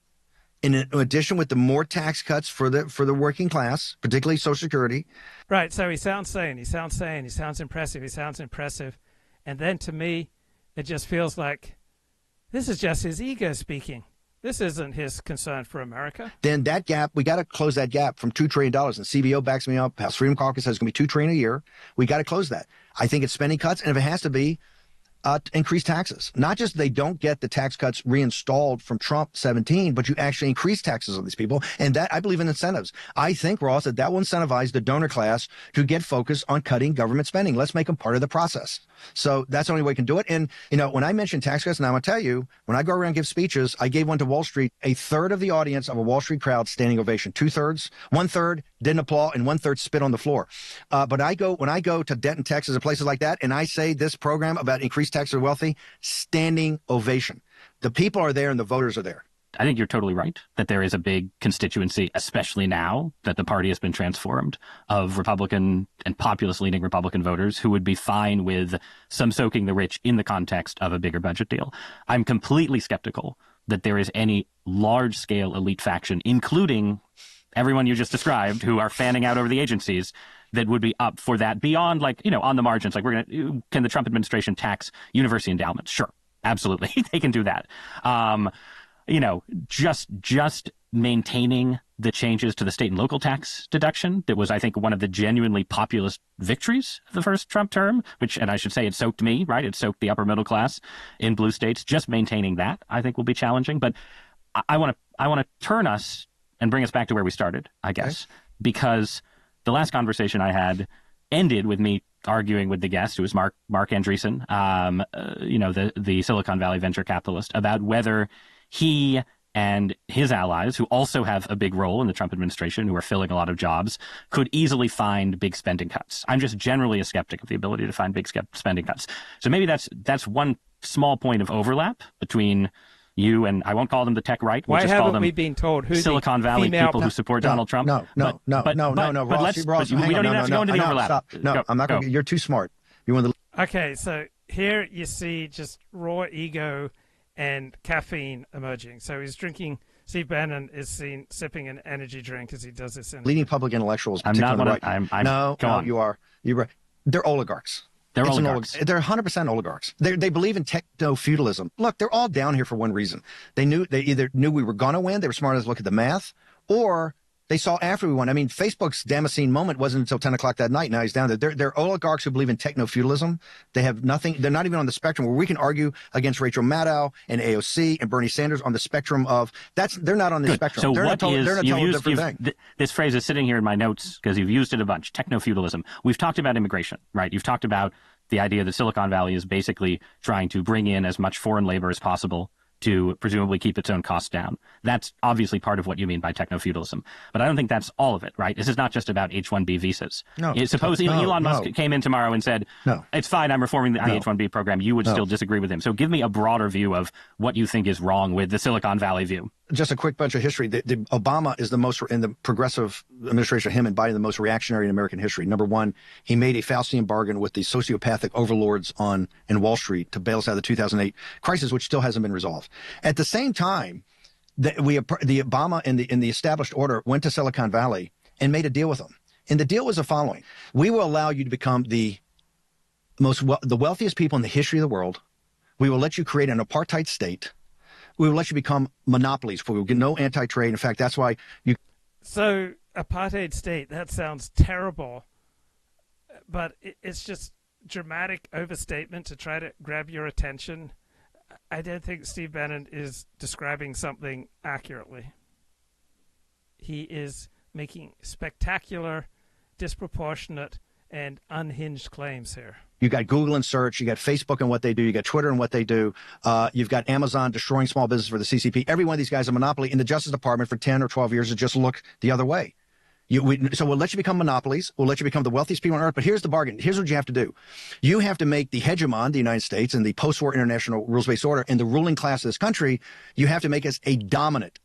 Speaker 8: in addition with the more tax cuts for the working class, particularly Social Security.
Speaker 1: Right. So he sounds sane. He sounds sane. He sounds impressive. He sounds impressive. And then to me, it just feels like this is just his ego speaking. This isn't his concern for America.
Speaker 8: Then that gap, we got to close that gap from $2 trillion. And CBO backs me up. House Freedom Caucus says it's going to be $2 trillion a year. We got to close that. I think it's spending cuts, and if it has to be, increase taxes. Not just they don't get the tax cuts reinstalled from Trump 17, but you actually increase taxes on these people. And that, I believe in incentives. I think, Ross, that will incentivize the donor class to get focused on cutting government spending. Let's make them part of the process. So that's the only way we can do it. And, you know, when I mention tax cuts, now I'm going to tell you, when I go around and give speeches, I gave one to Wall Street, a third of the audience of a Wall Street crowd standing ovation, 2/3, 1/3 didn't applaud, and 1/3 spit on the floor. But when I go to Denton, Texas, and places like that, and I say this program about increased tax for the wealthy, standing ovation. The people are there and the voters are there.
Speaker 10: I think you're totally right that there is a big constituency, especially now that the party has been transformed, of Republican and populist-leaning Republican voters who would be fine with some soaking the rich in the context of a bigger budget deal. I'm completely skeptical that there is any large-scale elite faction, including everyone you just described, who are fanning out over the agencies, that would be up for that beyond, like, you know, on the margins. Like, can the Trump administration tax university endowments? Sure, absolutely. They can do that. You know, just maintaining the changes to the state and local tax deduction that was, I think, one of the genuinely populist victories of the first Trump term, which, and I should say, it soaked me, right? It soaked the upper middle class in blue states. Just maintaining that, I think, will be challenging. But I want to turn us and bring us back to where we started, I guess, because the last conversation I had ended with me arguing with the guest, who was Marc Andreessen, you know, the Silicon Valley venture capitalist, about whether he and his allies, who also have a big role in the Trump administration, who are filling a lot of jobs, could easily find big spending cuts. I'm just generally a skeptic of the ability to find big spending cuts. So maybe that's one small point of overlap between you and, I won't call them the tech right.
Speaker 1: Why haven't we been told who
Speaker 10: Silicon Valley people who support Donald Trump?
Speaker 8: No, Ross,
Speaker 10: we don't even have to go into the overlap.
Speaker 8: Stop. No, I'm not going to. You're too smart. You want to.
Speaker 1: Okay, so here you see just raw ego and caffeine emerging. So he's drinking. Steve Bannon is seen sipping an energy drink as he does this.
Speaker 8: Leading public intellectuals.
Speaker 10: I'm not one
Speaker 8: right. No, you are. You're. They're oligarchs. They're 100% oligarchs. They believe in techno-feudalism. Look, they're all down here for one reason. They either knew we were going to win, they were smart enough to look at the math, or they saw after we won. I mean, Facebook's Damascene moment wasn't until 10 o'clock that night. Now he's down there. They're oligarchs who believe in techno-feudalism. They have nothing. They're not even on the spectrum where we can argue against Rachel Maddow and AOC and Bernie Sanders on the spectrum of they're not on the spectrum.
Speaker 10: So
Speaker 8: they're
Speaker 10: what
Speaker 8: not
Speaker 10: is,
Speaker 8: they're not
Speaker 10: you've
Speaker 8: used, different thing.
Speaker 10: This phrase is sitting here in my notes because you've used it a bunch, techno-feudalism. We've talked about immigration, right? You've talked about the idea that Silicon Valley is basically trying to bring in as much foreign labor as possible to presumably keep its own costs down. That's obviously part of what you mean by techno-feudalism. But I don't think that's all of it, right? This is not just about H-1B visas.
Speaker 8: No.
Speaker 10: Suppose Elon Musk came in tomorrow and said, it's fine, I'm reforming the H-1B program. You would still disagree with him. So give me a broader view of what you think is wrong with the Silicon Valley view.
Speaker 8: Just a quick bunch of history. Obama is the most, in the progressive administration, him and Biden, the most reactionary in American history. Number one, he made a Faustian bargain with the sociopathic overlords in Wall Street to bail us out of the 2008 crisis, which still hasn't been resolved. At the same time, the Obama and the established order went to Silicon Valley and made a deal with them. And the deal was the following: we will allow you to become the wealthiest people in the history of the world. We will let you create an apartheid state. We will let you become monopolies. We will get no anti-trade. In fact, that's why you.
Speaker 1: So apartheid state, that sounds terrible. but it's just dramatic overstatement to try to grab your attention. I don't think Steve Bannon is describing something accurately. He is making spectacular, disproportionate, and unhinged claims here.
Speaker 8: You got Google and search, you got Facebook and what they do, you got Twitter and what they do, you've got Amazon destroying small business for the CCP. Every one of these guys, a monopoly in the Justice Department for 10 or 12 years to just look the other way. So we'll let you become monopolies. We'll let you become the wealthiest people on earth. But here's the bargain. Here's what you have to do. You have to make the hegemon, the United States, and the post-war international rules-based order, and the ruling class of this country, you have to make us a dominant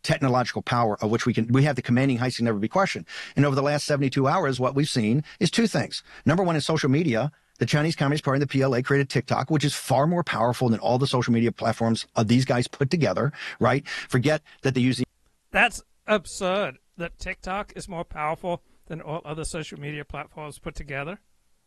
Speaker 8: technological power of which we have the commanding heights can never be questioned. And over the last 72 hours, what we've seen is two things. Number one, in social media, the Chinese Communist Party and the PLA created TikTok, which is far more powerful than all the social media platforms of these guys put together, right? Forget that they use the...
Speaker 1: That's absurd. That TikTok is more powerful than all other social media platforms put together?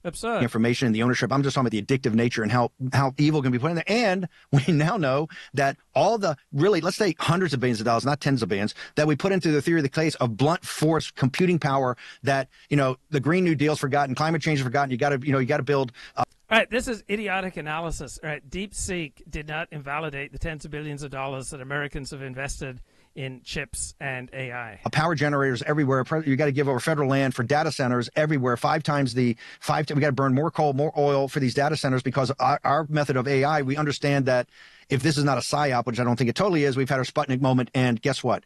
Speaker 1: Absurd.
Speaker 8: Information and the ownership. I'm just talking about the addictive nature and how evil can be put in there. And we now know that all the really, let's say hundreds of billions of dollars, not tens of billions, that we put into the theory of the case of blunt force computing power that, the Green New Deal's forgotten, climate change is forgotten. You got to build.
Speaker 1: All right, this is idiotic analysis. All right, DeepSeek did not invalidate the tens of billions of dollars that Americans have invested in chips and AI.
Speaker 8: Power generators everywhere. You got to give over federal land for data centers everywhere. We got to burn more coal, more oil for these data centers because our method of AI, we understand that if this is not a psyop, which I don't think it totally is, we've had our Sputnik moment. And guess what?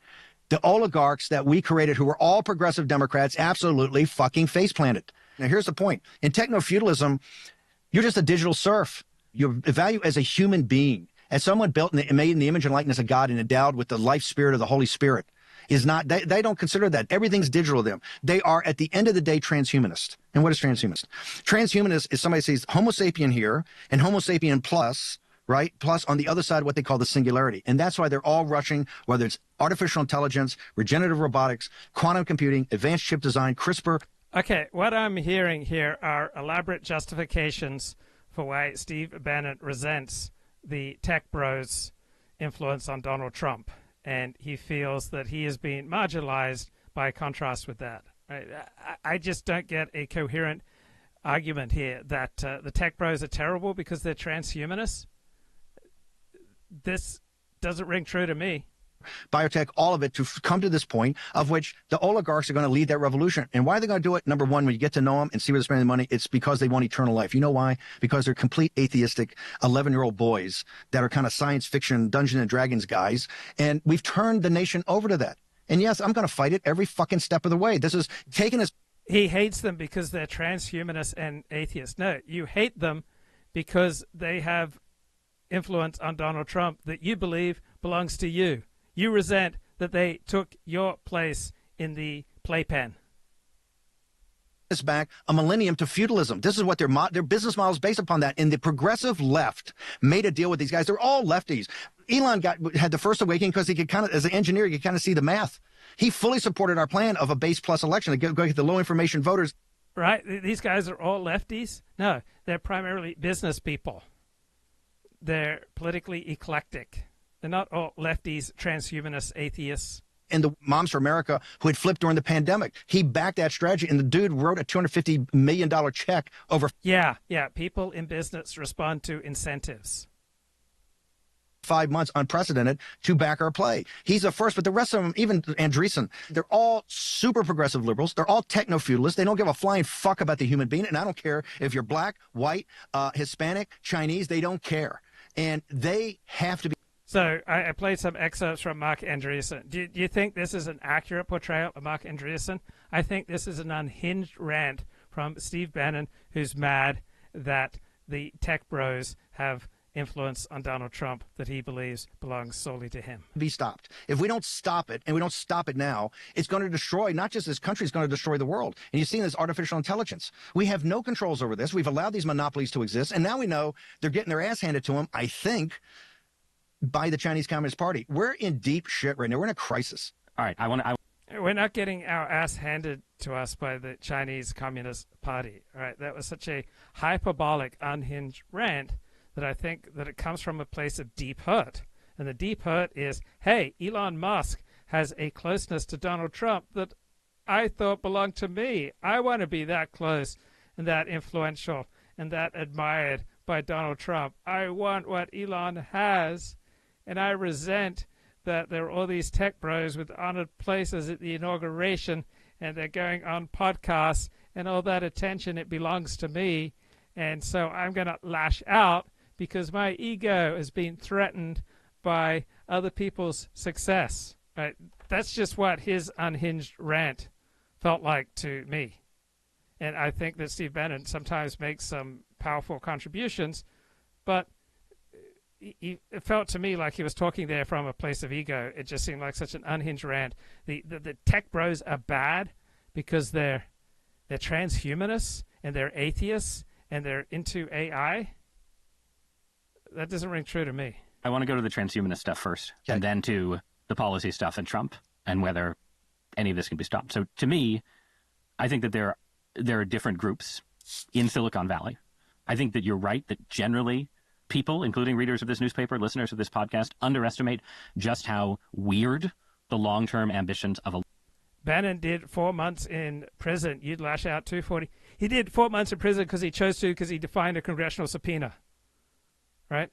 Speaker 8: The oligarchs that we created, who were all progressive Democrats, absolutely fucking face planted. Now, here's the point. In techno-feudalism, you're just a digital serf. You're valued as a human being. As someone built and made in the image and likeness of God and endowed with the life spirit of the Holy Spirit is not, they don't consider that. Everything's digital to them. They are, at the end of the day, transhumanist. And what is transhumanist? Transhumanist is somebody says Homo sapien here and Homo sapien plus, right? Plus on the other side, what they call the singularity. And that's why they're all rushing, whether it's artificial intelligence, regenerative robotics, quantum computing, advanced chip design, CRISPR.
Speaker 1: Okay, what I'm hearing here are elaborate justifications for why Steve Bannon resents the tech bros' influence on Donald Trump, and he feels that he is being marginalized by contrast with that. I just don't get a coherent argument here that the tech bros are terrible because they're transhumanists. This doesn't ring true to me.
Speaker 8: Biotech, all of it, to come to this point of which the oligarchs are going to lead that revolution. And why are they going to do it? Number one, when you get to know them and see where they're spending the money, it's because they want eternal life. You know why? Because they're complete atheistic 11-year-old boys that are kind of science fiction, Dungeons and Dragons guys. And we've turned the nation over to that. And yes, I'm going to fight it every fucking step of the way. This is taken as...
Speaker 1: He hates them because they're transhumanists and atheists. No, you hate them because they have influence on Donald Trump that you believe belongs to you. You resent that they took your place in the playpen.
Speaker 8: This back a millennium to feudalism. This is what their business model is based upon that. And the progressive left made a deal with these guys. They're all lefties. Elon had the first awakening because he could kind of, as an engineer, you could kind of see the math. He fully supported our plan of a base plus election to go get the low information voters.
Speaker 1: Right? These guys are all lefties? No, they're primarily business people. They're politically eclectic. They're not all lefties, transhumanists, atheists.
Speaker 8: And the Moms for America, who had flipped during the pandemic, he backed that strategy, and the dude wrote a $250 million check over...
Speaker 1: Yeah, people in business respond to incentives.
Speaker 8: 5 months, unprecedented, to back our play. He's the first, but the rest of them, even Andreessen, they're all super progressive liberals. They're all techno-feudalists. They don't give a flying fuck about the human being, and I don't care if you're black, white, Hispanic, Chinese, they don't care. And they have to be...
Speaker 1: So I played some excerpts from Marc Andreessen. Do you think this is an accurate portrayal of Marc Andreessen? I think this is an unhinged rant from Steve Bannon, who's mad that the tech bros have influence on Donald Trump that he believes belongs solely to him.
Speaker 8: Be stopped. If we don't stop it, and we don't stop it now, it's going to destroy not just this country, it's going to destroy the world. And you've seen this artificial intelligence. We have no controls over this. We've allowed these monopolies to exist, and now we know they're getting their ass handed to them, I think, by the Chinese Communist Party. We're in deep shit right now. We're in a crisis.
Speaker 10: All right,
Speaker 1: we're not getting our ass handed to us by the Chinese Communist Party. All right, that was such a hyperbolic, unhinged rant that I think that it comes from a place of deep hurt. And the deep hurt is, hey, Elon Musk has a closeness to Donald Trump that I thought belonged to me. I want to be that close and that influential and that admired by Donald Trump. I want what Elon has, and I resent that there are all these tech bros with honored places at the inauguration, and they're going on podcasts, and all that attention, it belongs to me. And so I'm going to lash out because my ego has been threatened by other people's success. Right? That's just what his unhinged rant felt like to me. And I think that Steve Bannon sometimes makes some powerful contributions, but it felt to me like he was talking there from a place of ego. It just seemed like such an unhinged rant. The tech bros are bad because they're transhumanists and they're atheists and they're into AI. That doesn't ring true to me.
Speaker 10: I want to go to the transhumanist stuff first, and then to the policy stuff and Trump and whether any of this can be stopped. So to me, I think that there are different groups in Silicon Valley. I think that you're right that generally people, including readers of this newspaper, listeners of this podcast, underestimate just how weird the long-term ambitions of a...
Speaker 1: Bannon did 4 months in prison. You'd lash out 240. He did 4 months in prison because he chose to, because he defied a congressional subpoena. Right?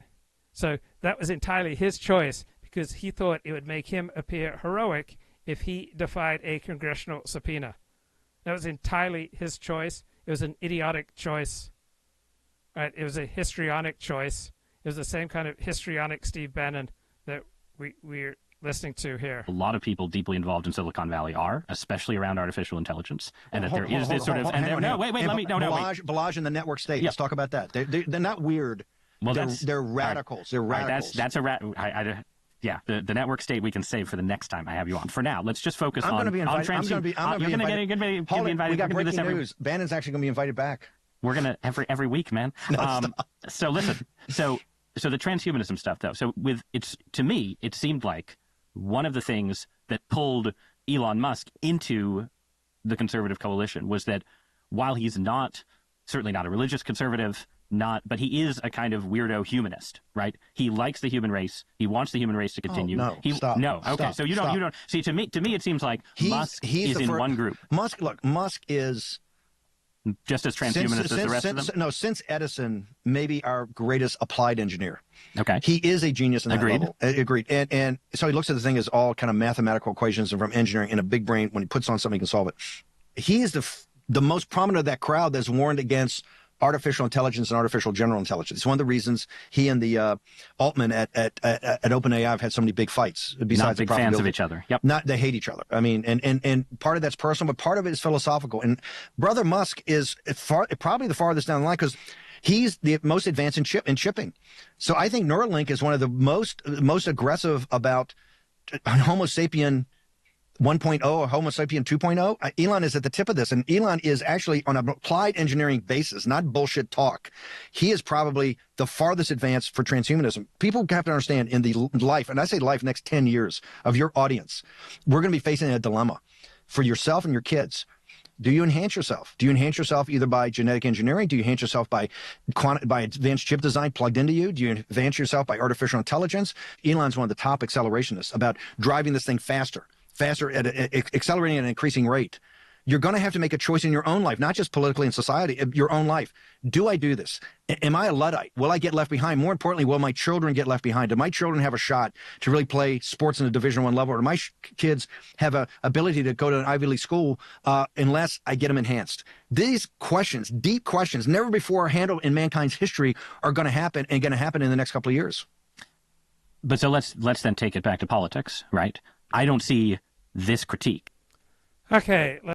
Speaker 1: So that was entirely his choice because he thought it would make him appear heroic if he defied a congressional subpoena. That was entirely his choice. It was an idiotic choice. Right? It was a histrionic choice. It was the same kind of histrionic Steve Bannon that we're listening to here.
Speaker 10: A lot of people deeply involved in Silicon Valley are, especially around artificial intelligence, and that there is this sort of...
Speaker 8: Balaj and the network state. Let's talk about that. They're not weird.
Speaker 10: Well,
Speaker 8: they're radicals. Right. They're radicals.
Speaker 10: That's a yeah, the network state we can save for the next time I have you on. For now, let's just focus on...
Speaker 8: I'm going to be invited.
Speaker 10: You're going to be invited.
Speaker 8: We got breaking news. Bannon's actually going to be invited back.
Speaker 10: We're going to every week, man. So listen. So the transhumanism stuff, though. So to me, it seemed like one of the things that pulled Elon Musk into the conservative coalition was that while he's certainly not a religious conservative, but he is a kind of weirdo humanist, right? He likes the human race. He wants the human race to continue.
Speaker 8: Stop.
Speaker 10: Okay.
Speaker 8: Stop,
Speaker 10: so you don't see. To me, it seems like Musk is in one group.
Speaker 8: Musk is
Speaker 10: just as transhumanist as the rest of them.
Speaker 8: No, since Edison, maybe our greatest applied engineer.
Speaker 10: Okay.
Speaker 8: He is a genius in that level. Agreed. And so he looks at the thing as all kind of mathematical equations and from engineering in a big brain. When he puts on something, he can solve it. He is the most prominent of that crowd that's warned against artificial intelligence and artificial general intelligence. It's one of the reasons he and the Altman at OpenAI have had so many big fights. Besides
Speaker 10: not big fans of each other. Yep.
Speaker 8: They hate each other. I mean, and part of that's personal, but part of it is philosophical. And Brother Musk is probably the farthest down the line because he's the most advanced in chipping. So I think Neuralink is one of the most aggressive about Homo sapien 1.0 or Homo sapien 2.0. Elon is at the tip of this, and Elon is actually on an applied engineering basis, not bullshit talk. He is probably the farthest advanced for transhumanism. People have to understand in the life, and I say life, next 10 years of your audience, we're going to be facing a dilemma for yourself and your kids. Do you enhance yourself? Do you enhance yourself either by genetic engineering? Do you enhance yourself by advanced chip design plugged into you? Do you advance yourself by artificial intelligence? Elon's one of the top accelerationists about driving this thing faster at accelerating at an increasing rate. You're going to have to make a choice in your own life, not just politically in society, your own life. Do I do this? Am I a Luddite? Will I get left behind? More importantly, will my children get left behind? Do my children have a shot to really play sports in a Division I level? Or do my kids have an ability to go to an Ivy League school unless I get them enhanced? These questions, deep questions, never before handled in mankind's history, are going to happen and going to happen in the next couple of years.
Speaker 10: But so let's then take it back to politics, right? I don't see this critique.
Speaker 1: Okay.